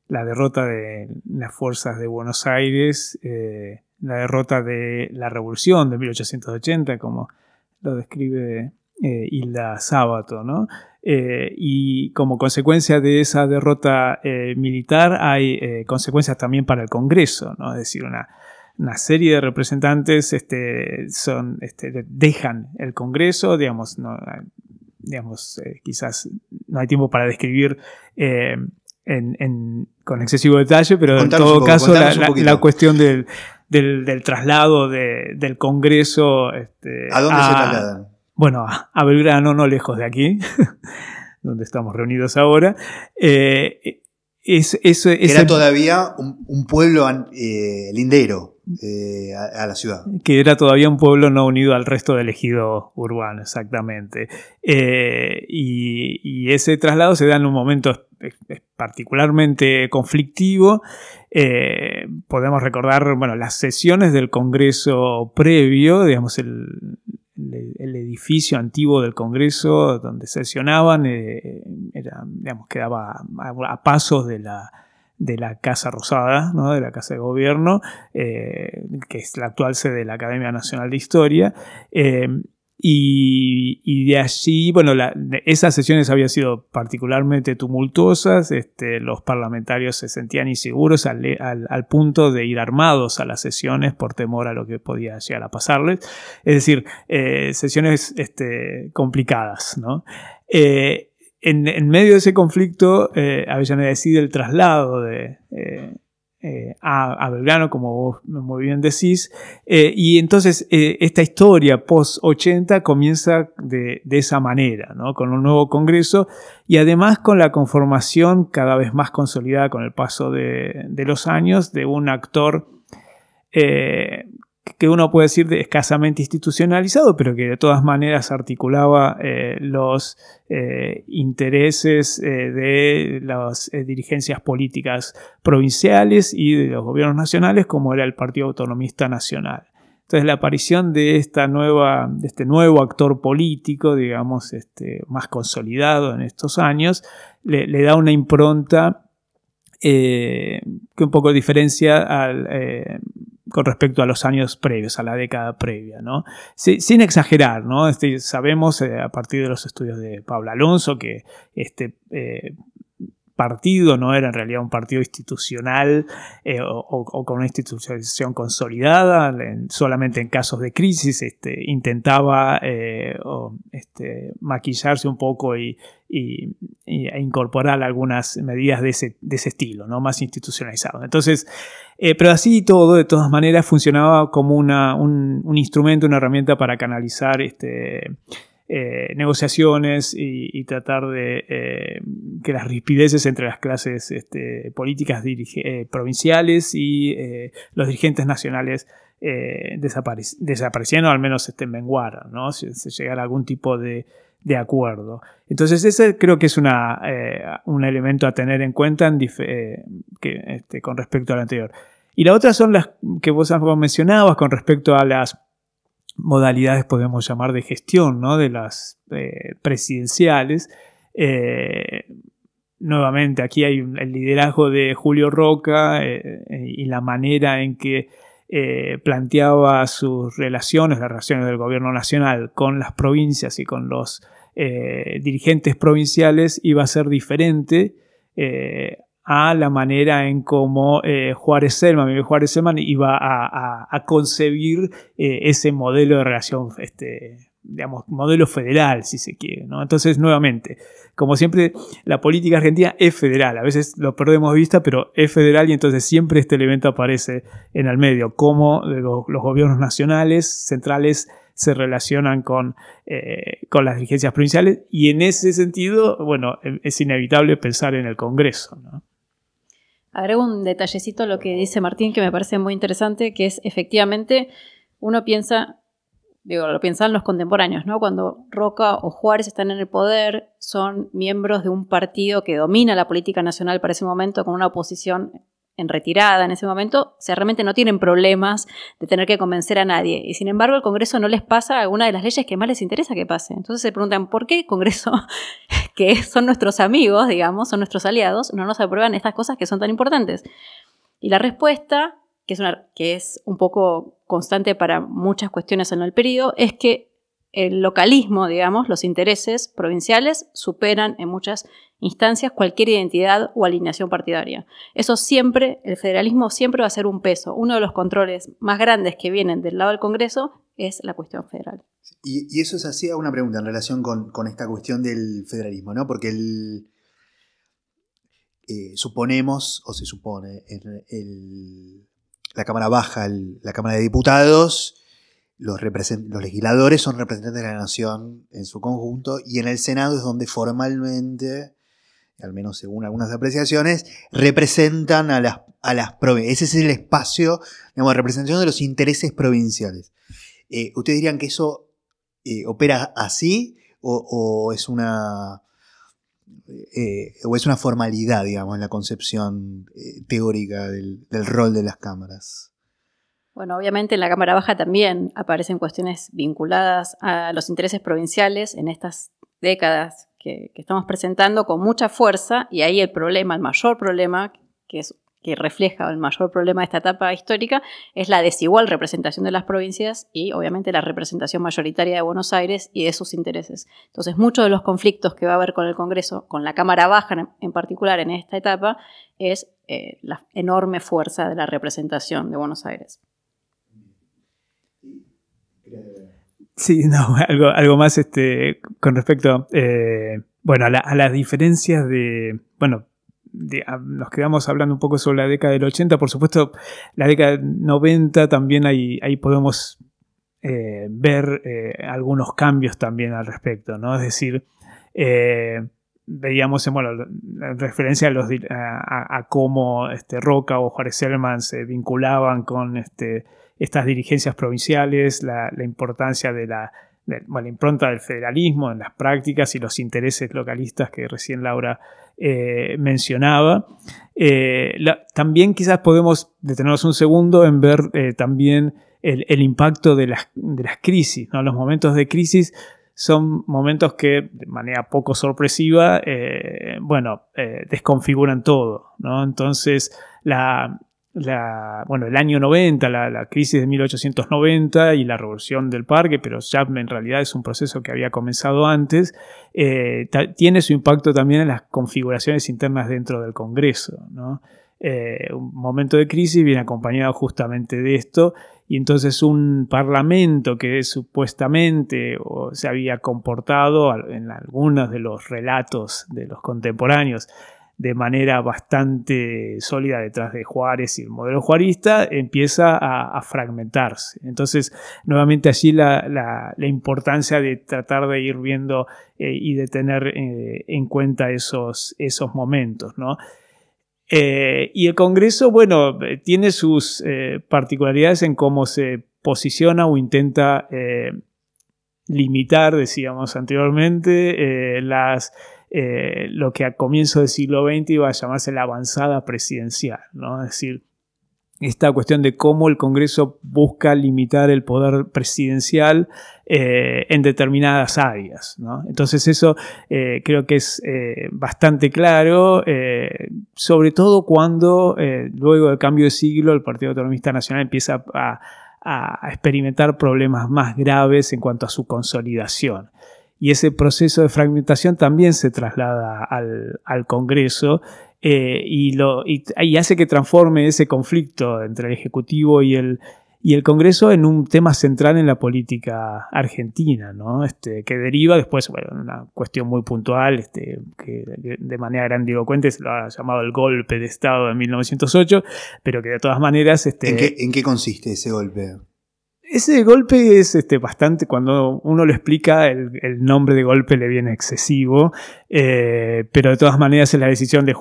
La derrota de las fuerzas de Buenos Aires derrota de la Revolución de 1880, como lo describe Hilda Sábato, ¿no? Y como consecuencia de esa derrota militar hay consecuencias también para el Congreso, ¿no? Es decir, una serie de representantes dejan el Congreso, digamos, quizás no hay tiempo para describir con excesivo detalle, pero Contanos en todo caso la cuestión del traslado del Congreso ¿A dónde se trasladan? Bueno, a Belgrano, no lejos de aquí, donde estamos reunidos ahora. Era todavía un pueblo lindero a la ciudad. Que era todavía un pueblo no unido al resto del ejido urbano, exactamente. Y ese traslado se da en un momento particularmente conflictivo. Podemos recordar, las sesiones del Congreso previo, digamos, el edificio antiguo del Congreso donde sesionaban quedaba a pasos de la Casa Rosada, ¿no? De la Casa de Gobierno, que es la actual sede de la Academia Nacional de Historia. Y de allí, esas sesiones habían sido particularmente tumultuosas. Los parlamentarios se sentían inseguros al punto de ir armados a las sesiones por temor a lo que podía llegar a pasarles. Es decir, sesiones complicadas, ¿no? En medio de ese conflicto, Avellaneda decide el traslado a Belgrano, como vos muy bien decís, y entonces esta historia post-80 comienza de esa manera, ¿no? Con un nuevo Congreso y además con la conformación cada vez más consolidada con el paso de los años de un actor que uno puede decir escasamente institucionalizado, pero que de todas maneras articulaba los intereses de las dirigencias políticas provinciales y de los gobiernos nacionales, como era el Partido Autonomista Nacional. Entonces la aparición de este nuevo actor político, digamos, más consolidado en estos años, le da una impronta que un poco diferencia con respecto a los años previos, a la década previa, ¿no? Sin exagerar, ¿no? Sabemos a partir de los estudios de Pablo Alonso que partido no era en realidad un partido institucional o con una institucionalización consolidada, solamente en casos de crisis intentaba maquillarse un poco e incorporar algunas medidas de ese estilo, ¿no? Más institucionalizado. Entonces, pero así y todo, de todas maneras, funcionaba como un instrumento, una herramienta para canalizar negociaciones y tratar de que las rispideces entre las clases políticas provinciales y los dirigentes nacionales desaparecieran o al menos menguaran, ¿no? Si llegara a algún tipo de acuerdo. Entonces ese creo que es un elemento a tener en cuenta con respecto al anterior. Y la otra son las que vos mencionabas con respecto a las modalidades, podemos llamar, de gestión, ¿no? De las presidenciales. Nuevamente aquí hay el liderazgo de Julio Roca y la manera en que planteaba sus relaciones, las relaciones del gobierno nacional con las provincias y con los dirigentes provinciales iba a ser diferente a la manera en cómo Miguel Juárez Celman iba a concebir ese modelo de relación, digamos, modelo federal, si se quiere, ¿no? Entonces, nuevamente, como siempre, la política argentina es federal. A veces lo perdemos de vista, pero es federal y entonces siempre este elemento aparece en el medio, cómo los gobiernos nacionales, centrales, se relacionan con las dirigencias provinciales, y en ese sentido, es inevitable pensar en el Congreso, ¿no? Agrego un detallecito a lo que dice Martín que me parece muy interesante, que es efectivamente, uno piensa, lo piensan los contemporáneos, ¿no? Cuando Roca o Juárez están en el poder, son miembros de un partido que domina la política nacional para ese momento, con una oposición en retirada en ese momento, o sea, realmente no tienen problemas de tener que convencer a nadie. Y sin embargo, el Congreso no les pasa alguna de las leyes que más les interesa que pase. Entonces se preguntan, ¿por qué el Congreso, que son nuestros amigos, digamos, son nuestros aliados, no nos aprueban estas cosas que son tan importantes? Y la respuesta, que es un poco constante para muchas cuestiones en el periodo, es que el localismo, digamos, los intereses provinciales superan en muchas instancias cualquier identidad o alineación partidaria. Eso siempre, el federalismo siempre va a ser un peso. Uno de los controles más grandes que vienen del lado del Congreso es la cuestión federal. Y eso es así, hago una pregunta en relación con esta cuestión del federalismo, ¿no? Porque suponemos, o se supone, la Cámara Baja, la Cámara de Diputados, los legisladores son representantes de la nación en su conjunto, y en el Senado es donde formalmente, al menos según algunas apreciaciones, representan a las provincias. Ese es el espacio, digamos, de representación de los intereses provinciales. ¿Ustedes dirían que eso opera así o es una formalidad, digamos, en la concepción teórica del rol de las cámaras? Bueno, obviamente en la Cámara Baja también aparecen cuestiones vinculadas a los intereses provinciales en estas décadas que estamos presentando con mucha fuerza, y ahí el mayor problema, que refleja el mayor problema de esta etapa histórica, es la desigual representación de las provincias y obviamente la representación mayoritaria de Buenos Aires y de sus intereses. Entonces, muchos de los conflictos que va a haber con el Congreso, con la Cámara Baja en particular en esta etapa, es la enorme fuerza de la representación de Buenos Aires. Sí, no, algo más con respecto a las diferencias nos quedamos hablando un poco sobre la década del 80, por supuesto la década del 90 también ahí podemos ver algunos cambios también al respecto, ¿no? Es decir, veíamos en referencia a cómo Roca o Juárez Celman se vinculaban con estas dirigencias provinciales, la importancia de la impronta del federalismo en las prácticas y los intereses localistas que recién Laura mencionaba. También quizás podemos detenernos un segundo en ver también el impacto de las crisis, ¿no? Los momentos de crisis son momentos que, de manera poco sorpresiva, desconfiguran todo, ¿no? Entonces, el año 90, la crisis de 1890 y la revolución del Parque, pero ya en realidad es un proceso que había comenzado antes, tiene su impacto también en las configuraciones internas dentro del Congreso, ¿no? Un momento de crisis viene acompañado justamente de esto, y entonces un parlamento que supuestamente se había comportado en algunos de los relatos de los contemporáneos de manera bastante sólida detrás de Juárez y el modelo juarista, empieza a fragmentarse. Entonces, nuevamente allí la importancia de tratar de ir viendo y de tener en cuenta esos momentos, ¿no? Y el Congreso, tiene sus particularidades en cómo se posiciona o intenta limitar, decíamos anteriormente, lo que a comienzo del siglo XX iba a llamarse la avanzada presidencial, ¿no? Es decir, esta cuestión de cómo el Congreso busca limitar el poder presidencial en determinadas áreas, ¿no? Entonces eso creo que es bastante claro, sobre todo cuando luego del cambio de siglo el Partido Autonomista Nacional empieza a experimentar problemas más graves en cuanto a su consolidación. Y ese proceso de fragmentación también se traslada al Congreso y hace que transforme ese conflicto entre el Ejecutivo y el Congreso en un tema central en la política argentina, ¿no? Que deriva después, una cuestión muy puntual, que de manera grandilocuente se lo ha llamado el golpe de Estado de 1908, pero que de todas maneras... ¿En qué consiste ese golpe? Ese golpe es bastante, cuando uno lo explica, el nombre de golpe le viene excesivo, pero de todas maneras es la decisión de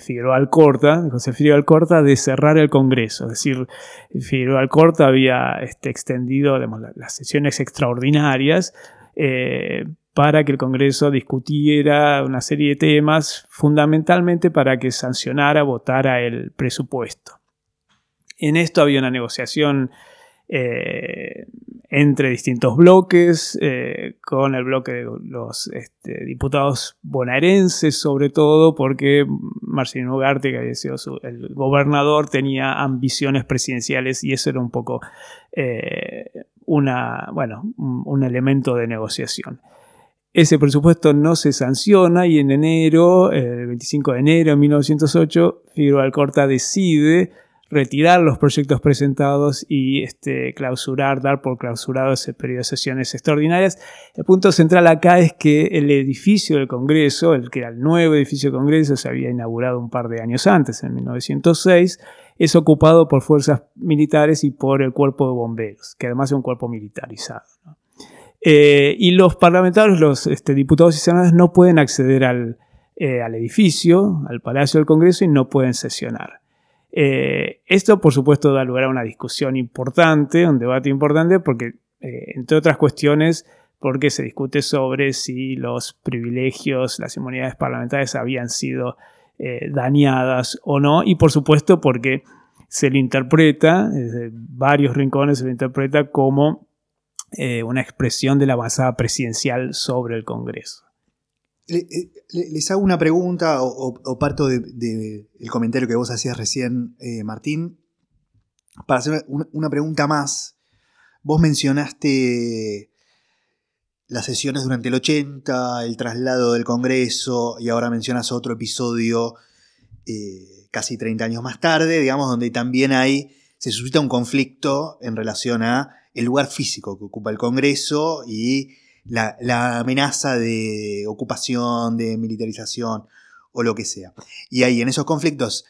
Figueroa Alcorta, de José Figueroa Alcorta, de cerrar el Congreso. Es decir, Figueroa Alcorta había extendido, las sesiones extraordinarias para que el Congreso discutiera una serie de temas, fundamentalmente para que votara el presupuesto. En esto había una negociación entre distintos bloques, con el bloque de los diputados bonaerenses, sobre todo porque Marcelino Ugarte, que había sido el gobernador, tenía ambiciones presidenciales y eso era un poco un elemento de negociación. Ese presupuesto no se sanciona y en enero, el 25 de enero de 1908, Figueroa Alcorta decide retirar los proyectos presentados y dar por clausurado ese periodo de sesiones extraordinarias. El punto central acá es que el edificio del Congreso, el que era el nuevo edificio del Congreso, se había inaugurado un par de años antes, en 1906, es ocupado por fuerzas militares y por el cuerpo de bomberos, que además es un cuerpo militarizado, ¿no? Y los parlamentarios, los diputados y senadores no pueden acceder al edificio, al Palacio del Congreso, y no pueden sesionar. Esto, por supuesto, da lugar a una discusión importante, un debate importante, porque, entre otras cuestiones, porque se discute sobre si los privilegios, las inmunidades parlamentarias habían sido dañadas o no, y por supuesto porque se le interpreta, desde varios rincones se le interpreta como una expresión de la avanzada presidencial sobre el Congreso. Les hago una pregunta o parto del comentario que vos hacías recién, Martín, para hacer una pregunta más. Vos mencionaste las sesiones durante el 80, el traslado del Congreso, y ahora mencionas otro episodio casi 30 años más tarde, digamos, donde también se suscita un conflicto en relación a el lugar físico que ocupa el Congreso y la amenaza de ocupación, de militarización o lo que sea. Y ahí en esos conflictos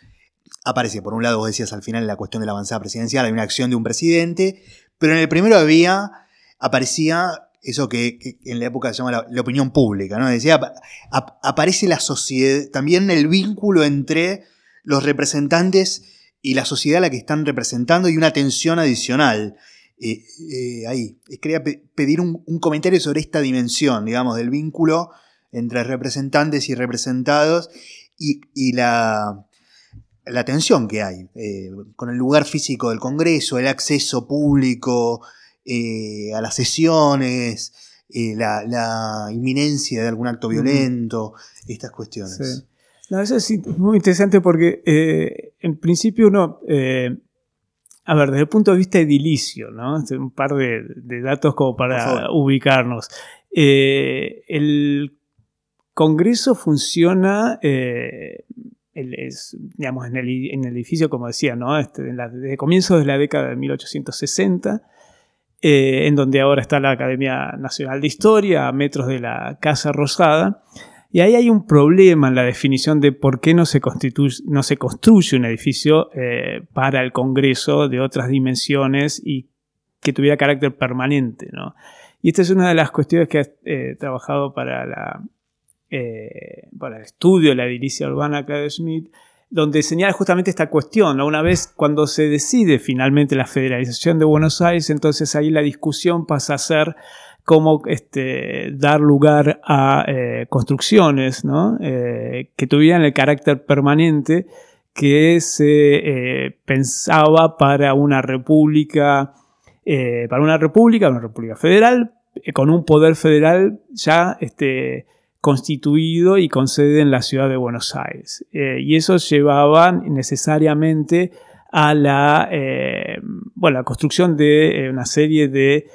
aparece, por un lado, vos decías al final, la cuestión de la avanzada presidencial, hay una acción de un presidente, pero en el primero aparecía eso que en la época se llama la opinión pública, ¿no? Decía, aparece la sociedad, también el vínculo entre los representantes y la sociedad a la que están representando y una tensión adicional. Ahí quería pedir un comentario sobre esta dimensión, digamos, del vínculo entre representantes y representados y la tensión que hay con el lugar físico del Congreso, el acceso público a las sesiones, la inminencia de algún acto violento, estas cuestiones. Sí. No, eso es muy interesante porque en principio uno... A ver, desde el punto de vista edilicio, ¿no? Un par de datos como para ubicarnos. El Congreso funciona, digamos, en el edificio, como decía, ¿no? Desde comienzos de la década de 1860, en donde ahora está la Academia Nacional de Historia, a metros de la Casa Rosada. Y ahí hay un problema en la definición de por qué no se construye un edificio para el Congreso de otras dimensiones y que tuviera carácter permanente, ¿no? Y esta es una de las cuestiones que ha trabajado para el estudio de la edilicia urbana Claudio Schmitt, donde señala justamente esta cuestión, ¿no? Una vez cuando se decide finalmente la federalización de Buenos Aires, entonces ahí la discusión pasa a ser cómo dar lugar a construcciones, ¿no? Que tuvieran el carácter permanente que se pensaba para una república federal, con un poder federal ya constituido y con sede en la ciudad de Buenos Aires. Y eso llevaba necesariamente a la construcción de una serie de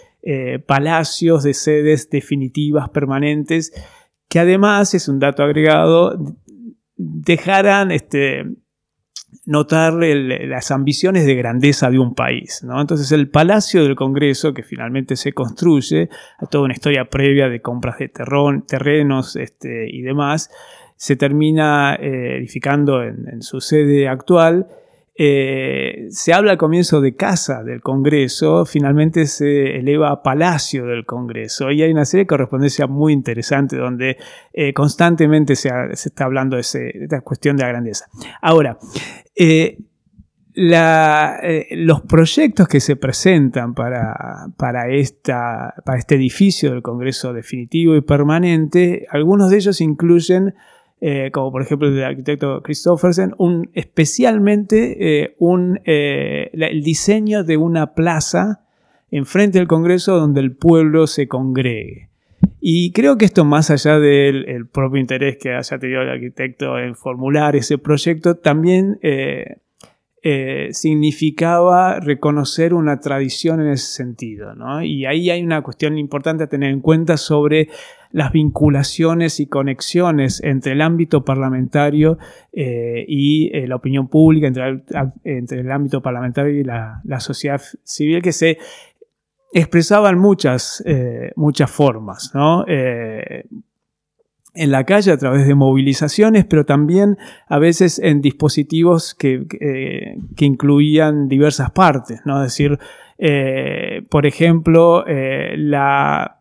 palacios, de sedes definitivas, permanentes, que además, es un dato agregado, dejaran notar las ambiciones de grandeza de un país, ¿no? Entonces el Palacio del Congreso, que finalmente se construye, a toda una historia previa de compras de terrenos y demás, se termina edificando en su sede actual. Se habla al comienzo de Casa del Congreso, finalmente se eleva a Palacio del Congreso, y hay una serie de correspondencia muy interesante donde constantemente se está hablando de esta cuestión de la grandeza. Ahora, los proyectos que se presentan para este edificio del Congreso definitivo y permanente, algunos de ellos incluyen, como por ejemplo el del arquitecto Christoffersen, especialmente el diseño de una plaza enfrente del Congreso donde el pueblo se congregue. Y creo que esto, más allá del propio interés que haya tenido el arquitecto en formular ese proyecto, también significaba reconocer una tradición en ese sentido, ¿no? Y ahí hay una cuestión importante a tener en cuenta sobre las vinculaciones y conexiones entre el ámbito parlamentario y la opinión pública, entre el ámbito parlamentario y la sociedad civil, que se expresaban muchas formas, ¿no? En la calle a través de movilizaciones, pero también a veces en dispositivos que incluían diversas partes, ¿no? Es decir, por ejemplo, la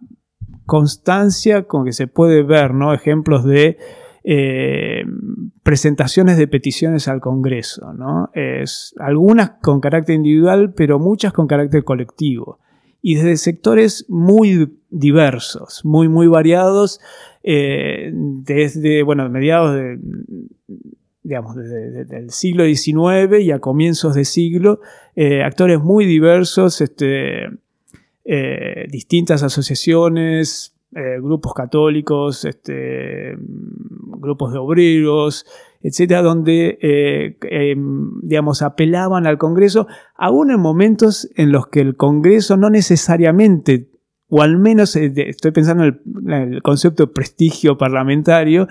constancia con que se puede ver, ¿no? Ejemplos de presentaciones de peticiones al Congreso, ¿no? Algunas con carácter individual, pero muchas con carácter colectivo. Y desde sectores muy diversos, muy variados, desde mediados del siglo XIX y a comienzos de siglo, actores muy diversos, distintas asociaciones, grupos católicos, grupos de obreros, etcétera, donde apelaban al Congreso, aún en momentos en los que el Congreso no necesariamente, o al menos estoy pensando en el concepto de prestigio parlamentario,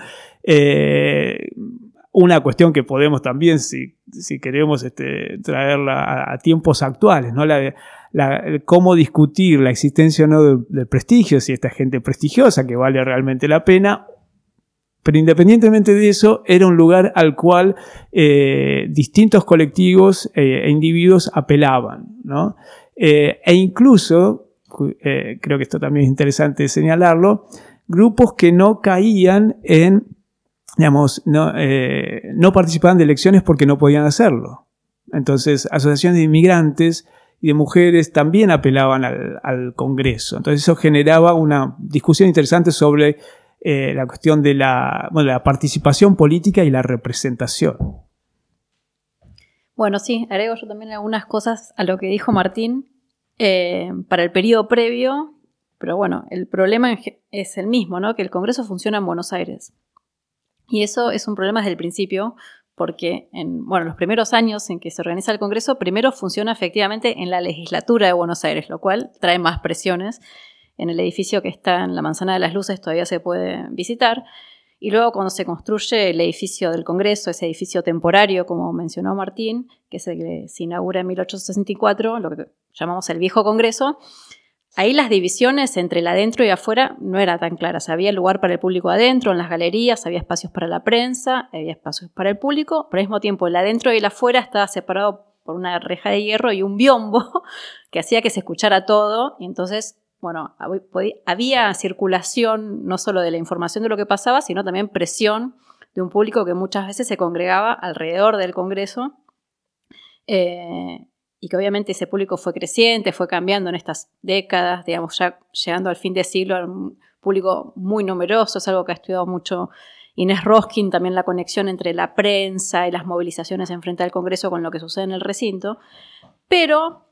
una cuestión que podemos también, si queremos traerla a tiempos actuales, ¿no? Cómo discutir la existencia o no del prestigio, si esta gente prestigiosa que vale realmente la pena. Pero independientemente de eso, era un lugar al cual distintos colectivos e individuos apelaban, ¿no? E incluso, creo que esto también es interesante señalarlo, grupos que no caían en, no participaban de elecciones porque no podían hacerlo. Entonces, asociaciones de inmigrantes y de mujeres también apelaban al Congreso. Entonces, eso generaba una discusión interesante sobre la cuestión de la participación política y la representación. Bueno, sí, agrego yo también algunas cosas a lo que dijo Martín para el periodo previo, pero bueno, el problema es el mismo, ¿no? Que el Congreso funciona en Buenos Aires. Y eso es un problema desde el principio, porque en los primeros años en que se organiza el Congreso, primero funciona efectivamente en la legislatura de Buenos Aires, lo cual trae más presiones. En el edificio que está en la Manzana de las Luces todavía se puede visitar. Y luego cuando se construye el edificio del Congreso, ese edificio temporario, como mencionó Martín, que se inaugura en 1864, lo que llamamos el Viejo Congreso, ahí las divisiones entre el adentro y afuera no eran tan claras. Había lugar para el público adentro, en las galerías, había espacios para la prensa, había espacios para el público, pero al mismo tiempo el adentro y el afuera estaba separado por una reja de hierro y un biombo que hacía que se escuchara todo. Y entonces, había circulación no solo de la información de lo que pasaba, sino también presión de un público que muchas veces se congregaba alrededor del Congreso. Y que obviamente ese público fue creciente, fue cambiando en estas décadas, digamos, ya llegando al fin de siglo, a un público muy numeroso. Es algo que ha estudiado mucho Inés Roskin, también la conexión entre la prensa y las movilizaciones en frente al Congreso con lo que sucede en el recinto. Pero,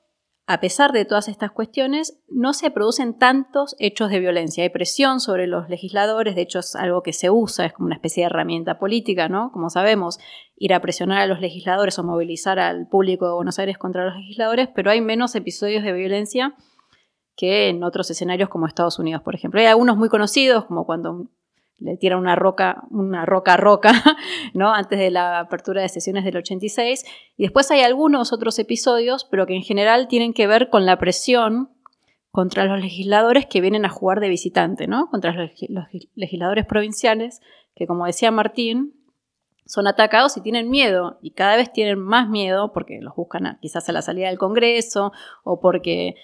a pesar de todas estas cuestiones, no se producen tantos hechos de violencia. Hay presión sobre los legisladores, de hecho es algo que se usa, es como una especie de herramienta política, ¿no? Como sabemos, ir a presionar a los legisladores o movilizar al público de Buenos Aires contra los legisladores, pero hay menos episodios de violencia que en otros escenarios como Estados Unidos, por ejemplo. Hay algunos muy conocidos, como cuando le tiran una roca a roca, ¿no? Antes de la apertura de sesiones del 86. Y después hay algunos otros episodios, pero que en general tienen que ver con la presión contra los legisladores que vienen a jugar de visitante, ¿no? Contra los legisladores provinciales, que como decía Martín, son atacados y tienen miedo, y cada vez tienen más miedo porque los buscan quizás a la salida del Congreso o porque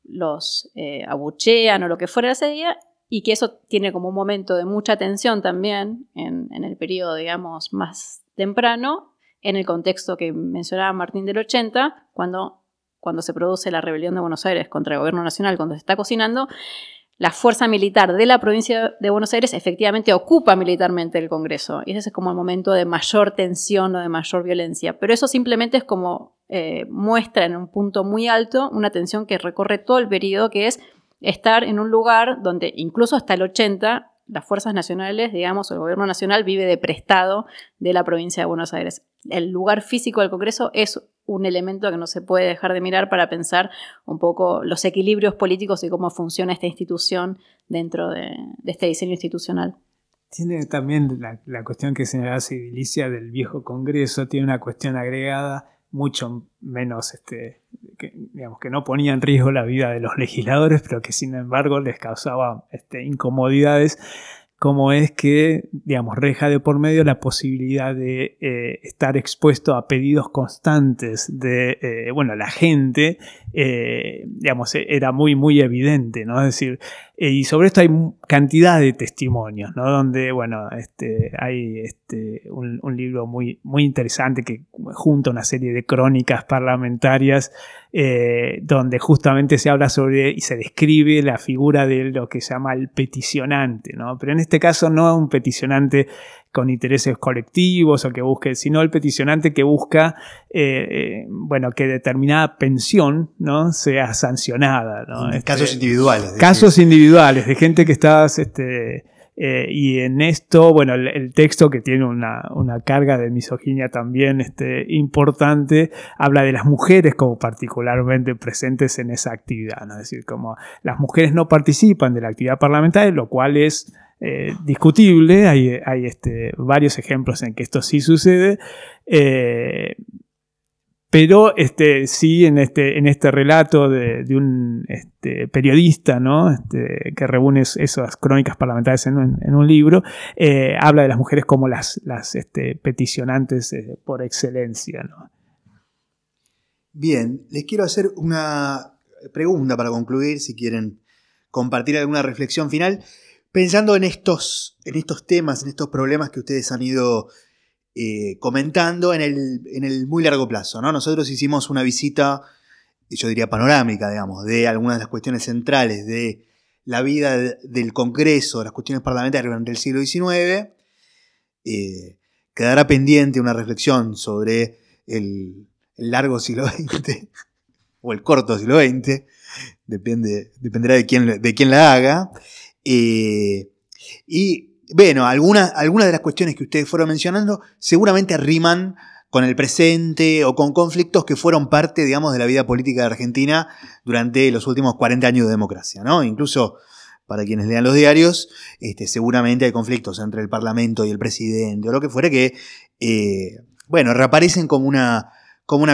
los abuchean o lo que fuera ese día, y que eso tiene como un momento de mucha tensión también en el periodo, digamos, más temprano, en el contexto que mencionaba Martín del 80, cuando se produce la rebelión de Buenos Aires contra el gobierno nacional, cuando se está cocinando. La fuerza militar de la provincia de Buenos Aires efectivamente ocupa militarmente el Congreso. Y ese es como el momento de mayor tensión o de mayor violencia. Pero eso simplemente es como muestra en un punto muy alto una tensión que recorre todo el periodo, que es estar en un lugar donde incluso hasta el 80 las fuerzas nacionales, digamos, el gobierno nacional vive de prestado de la provincia de Buenos Aires. El lugar físico del Congreso es un elemento que no se puede dejar de mirar para pensar un poco los equilibrios políticos y cómo funciona esta institución dentro de este diseño institucional. Tiene también la cuestión que señalaba Edilicia del viejo Congreso, tiene una cuestión agregada mucho menos, que no ponía en riesgo la vida de los legisladores, pero que sin embargo les causaba incomodidades, como es que, digamos, reja de por medio la posibilidad de estar expuesto a pedidos constantes de, la gente, digamos, era muy, muy evidente, ¿no? Es decir, y sobre esto hay cantidad de testimonios, ¿no? Donde, hay un libro muy, muy interesante que junta una serie de crónicas parlamentarias donde justamente se habla sobre y se describe la figura de lo que se llama el peticionante, ¿no? Pero en este caso no un peticionante con intereses colectivos o que busque, sino el peticionante que busca que determinada pensión, ¿no?, sea sancionada, ¿no? Casos individuales. Casos individuales de gente que está y en esto, el texto, que tiene una carga de misoginia también importante, habla de las mujeres como particularmente presentes en esa actividad, ¿no? Es decir, como las mujeres no participan de la actividad parlamentaria, lo cual es discutible. Hay varios ejemplos en que esto sí sucede, pero sí en este relato de un periodista, ¿no?, que reúne esas crónicas parlamentarias en un libro, habla de las mujeres como las peticionantes por excelencia, ¿no? Bien, les quiero hacer una pregunta para concluir, si quieren compartir alguna reflexión final, pensando en estos temas, en estos problemas que ustedes han ido comentando en el muy largo plazo, ¿no? Nosotros hicimos una visita, yo diría panorámica, digamos, de algunas de las cuestiones centrales de la vida del Congreso, de las cuestiones parlamentarias durante el siglo XIX. Quedará pendiente una reflexión sobre el largo siglo XX o el corto siglo XX, dependerá de quién la haga. Y bueno, algunas de las cuestiones que ustedes fueron mencionando seguramente riman con el presente o con conflictos que fueron parte, digamos, de la vida política de Argentina durante los últimos 40 años de democracia, ¿no? Incluso para quienes lean los diarios, seguramente hay conflictos entre el Parlamento y el presidente o lo que fuera que, reaparecen como una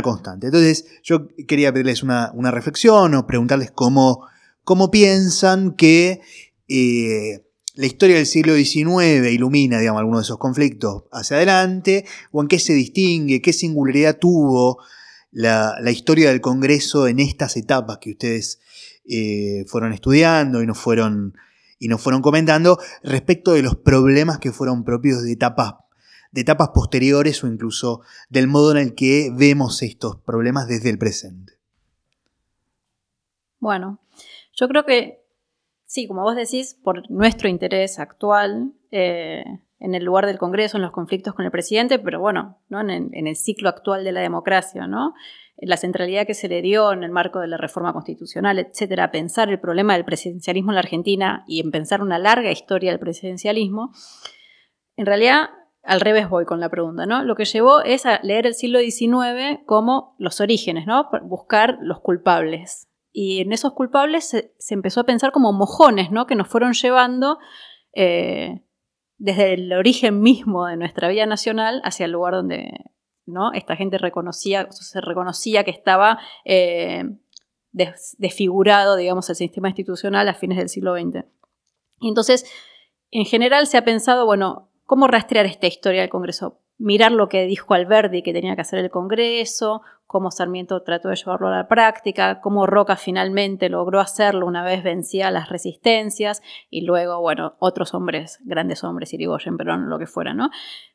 constante. Entonces, yo quería pedirles una reflexión o preguntarles cómo piensan que la historia del siglo XIX ilumina, digamos, algunos de esos conflictos hacia adelante, o en qué se distingue, qué singularidad tuvo la historia del Congreso en estas etapas que ustedes fueron estudiando y nos fueron comentando, respecto de los problemas que fueron propios de etapas posteriores o incluso del modo en el que vemos estos problemas desde el presente. Bueno, yo creo que sí, como vos decís, por nuestro interés actual en el lugar del Congreso, en los conflictos con el presidente, pero bueno, ¿no?, en el ciclo actual de la democracia, ¿no?, la centralidad que se le dio en el marco de la reforma constitucional, etcétera, pensar el problema del presidencialismo en la Argentina y en pensar una larga historia del presidencialismo, en realidad al revés voy con la pregunta, ¿no? Lo que llevó es a leer el siglo XIX como los orígenes, ¿no?, buscar los culpables. Y en esos culpables se empezó a pensar como mojones, ¿no?, que nos fueron llevando desde el origen mismo de nuestra vida nacional hacia el lugar donde, ¿no?, esta gente se reconocía que estaba desfigurado, digamos, el sistema institucional a fines del siglo XX. Y entonces, en general se ha pensado, bueno, ¿cómo rastrear esta historia del Congreso? Mirar lo que dijo Alberdi que tenía que hacer el Congreso, cómo Sarmiento trató de llevarlo a la práctica, cómo Roca finalmente logró hacerlo una vez vencía las resistencias, y luego, bueno, otros hombres, grandes hombres, Irigoyen, Perón, lo que fuera, ¿no?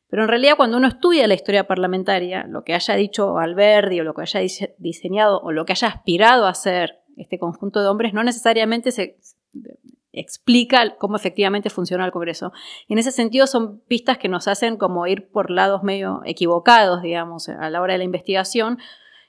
Pero en realidad cuando uno estudia la historia parlamentaria, lo que haya dicho Alberdi o lo que haya diseñado o lo que haya aspirado a hacer este conjunto de hombres no necesariamente se explica cómo efectivamente funciona el Congreso. Y en ese sentido son pistas que nos hacen como ir por lados medio equivocados, digamos, a la hora de la investigación,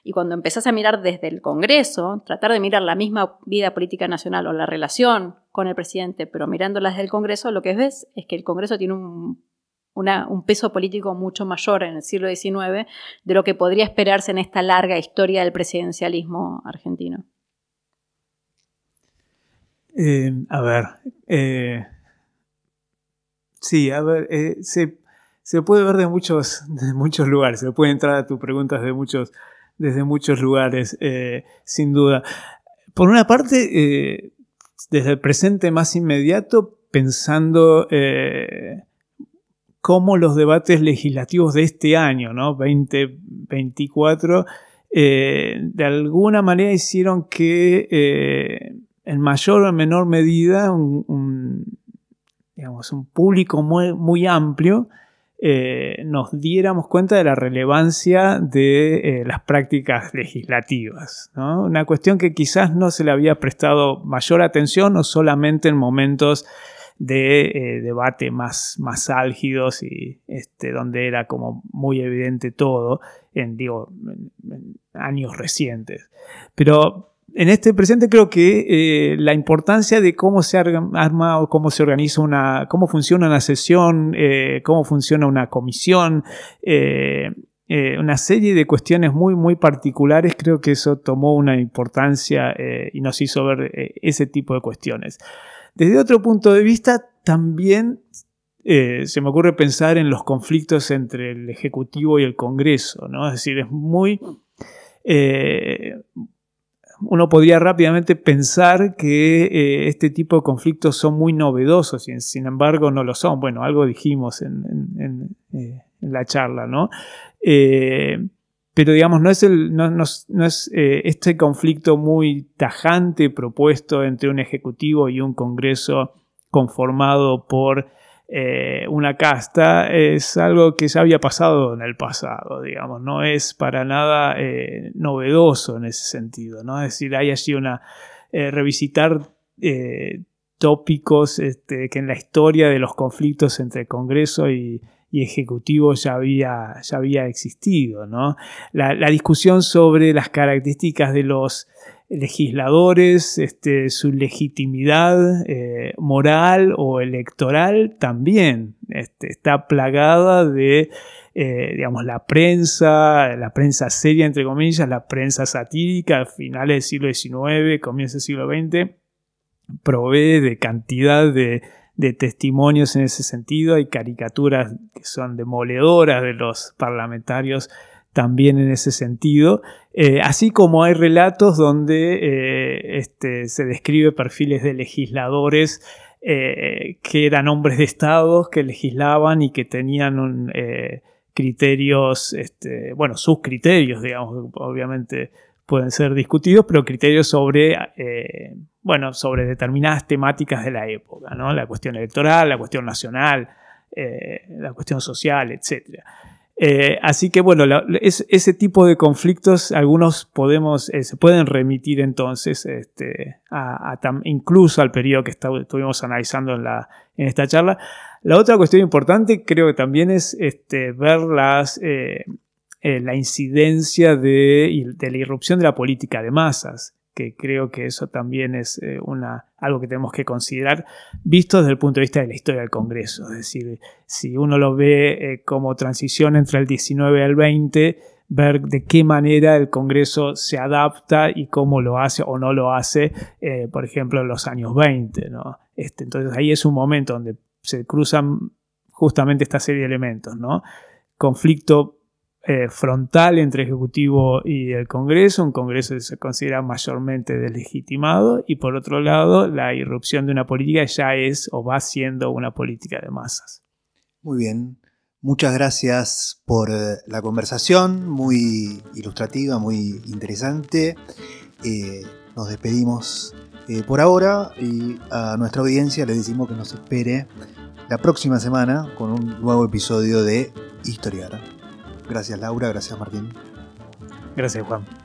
Y cuando empezás a mirar desde el Congreso, tratar de mirar la misma vida política nacional o la relación con el presidente, pero mirándola desde el Congreso, lo que ves es que el Congreso tiene un peso político mucho mayor en el siglo XIX de lo que podría esperarse en esta larga historia del presidencialismo argentino. Se puede ver de muchos lugares, se puede entrar a tus preguntas desde muchos lugares, sin duda. Por una parte, desde el presente más inmediato, pensando cómo los debates legislativos de este año, ¿no? 2024, de alguna manera hicieron que en mayor o menor medida un público muy amplio nos diéramos cuenta de la relevancia de las prácticas legislativas, ¿no? Una cuestión que quizás no se le había prestado mayor atención o solamente en momentos de debate más álgidos y donde era como muy evidente todo en años recientes. Pero en este presente creo que la importancia de cómo se arma o cómo se organiza cómo funciona una sesión, cómo funciona una comisión, una serie de cuestiones muy particulares, creo que eso tomó una importancia y nos hizo ver ese tipo de cuestiones. Desde otro punto de vista, también se me ocurre pensar en los conflictos entre el Ejecutivo y el Congreso, ¿no? Es decir, es muy... uno podría rápidamente pensar que este tipo de conflictos son muy novedosos y sin embargo no lo son. Bueno, algo dijimos en la charla, ¿no? Pero digamos, no es este conflicto muy tajante propuesto entre un ejecutivo y un Congreso conformado por una casta, es algo que ya había pasado en el pasado, digamos, no es para nada novedoso en ese sentido, ¿no? Es decir, hay allí revisitar tópicos que en la historia de los conflictos entre Congreso y Ejecutivo ya había existido, ¿no? La discusión sobre las características de los legisladores, su legitimidad moral o electoral también está plagada de la prensa seria, entre comillas, la prensa satírica, a finales del siglo XIX, comienzo del siglo XX, provee de cantidad de testimonios en ese sentido. Hay caricaturas que son demoledoras de los parlamentarios también en ese sentido, así como hay relatos donde se describe perfiles de legisladores que eran hombres de Estado, que legislaban y que tenían criterios, sus criterios, digamos, obviamente pueden ser discutidos, pero criterios sobre determinadas temáticas de la época, ¿no? La cuestión electoral, la cuestión nacional, la cuestión social, etc. Así que bueno, ese tipo de conflictos, algunos se pueden remitir entonces incluso al periodo que estuvimos analizando en esta charla. La otra cuestión importante creo que también es ver la incidencia de la irrupción de la política de masas, que creo que eso también es algo que tenemos que considerar visto desde el punto de vista de la historia del Congreso. Es decir, si uno lo ve como transición entre el 19 al 20, ver de qué manera el Congreso se adapta y cómo lo hace o no lo hace, por ejemplo, en los años 20, ¿no? Entonces ahí es un momento donde se cruzan justamente esta serie de elementos, ¿no? Conflicto frontal entre Ejecutivo y el Congreso, un Congreso que se considera mayormente deslegitimado, y por otro lado la irrupción de una política que ya es o va siendo una política de masas. Muy bien, muchas gracias por la conversación, muy ilustrativa, muy interesante. Nos despedimos por ahora y a nuestra audiencia les decimos que nos espere la próxima semana con un nuevo episodio de Historiar. Gracias Laura, gracias Martín. Gracias Juan.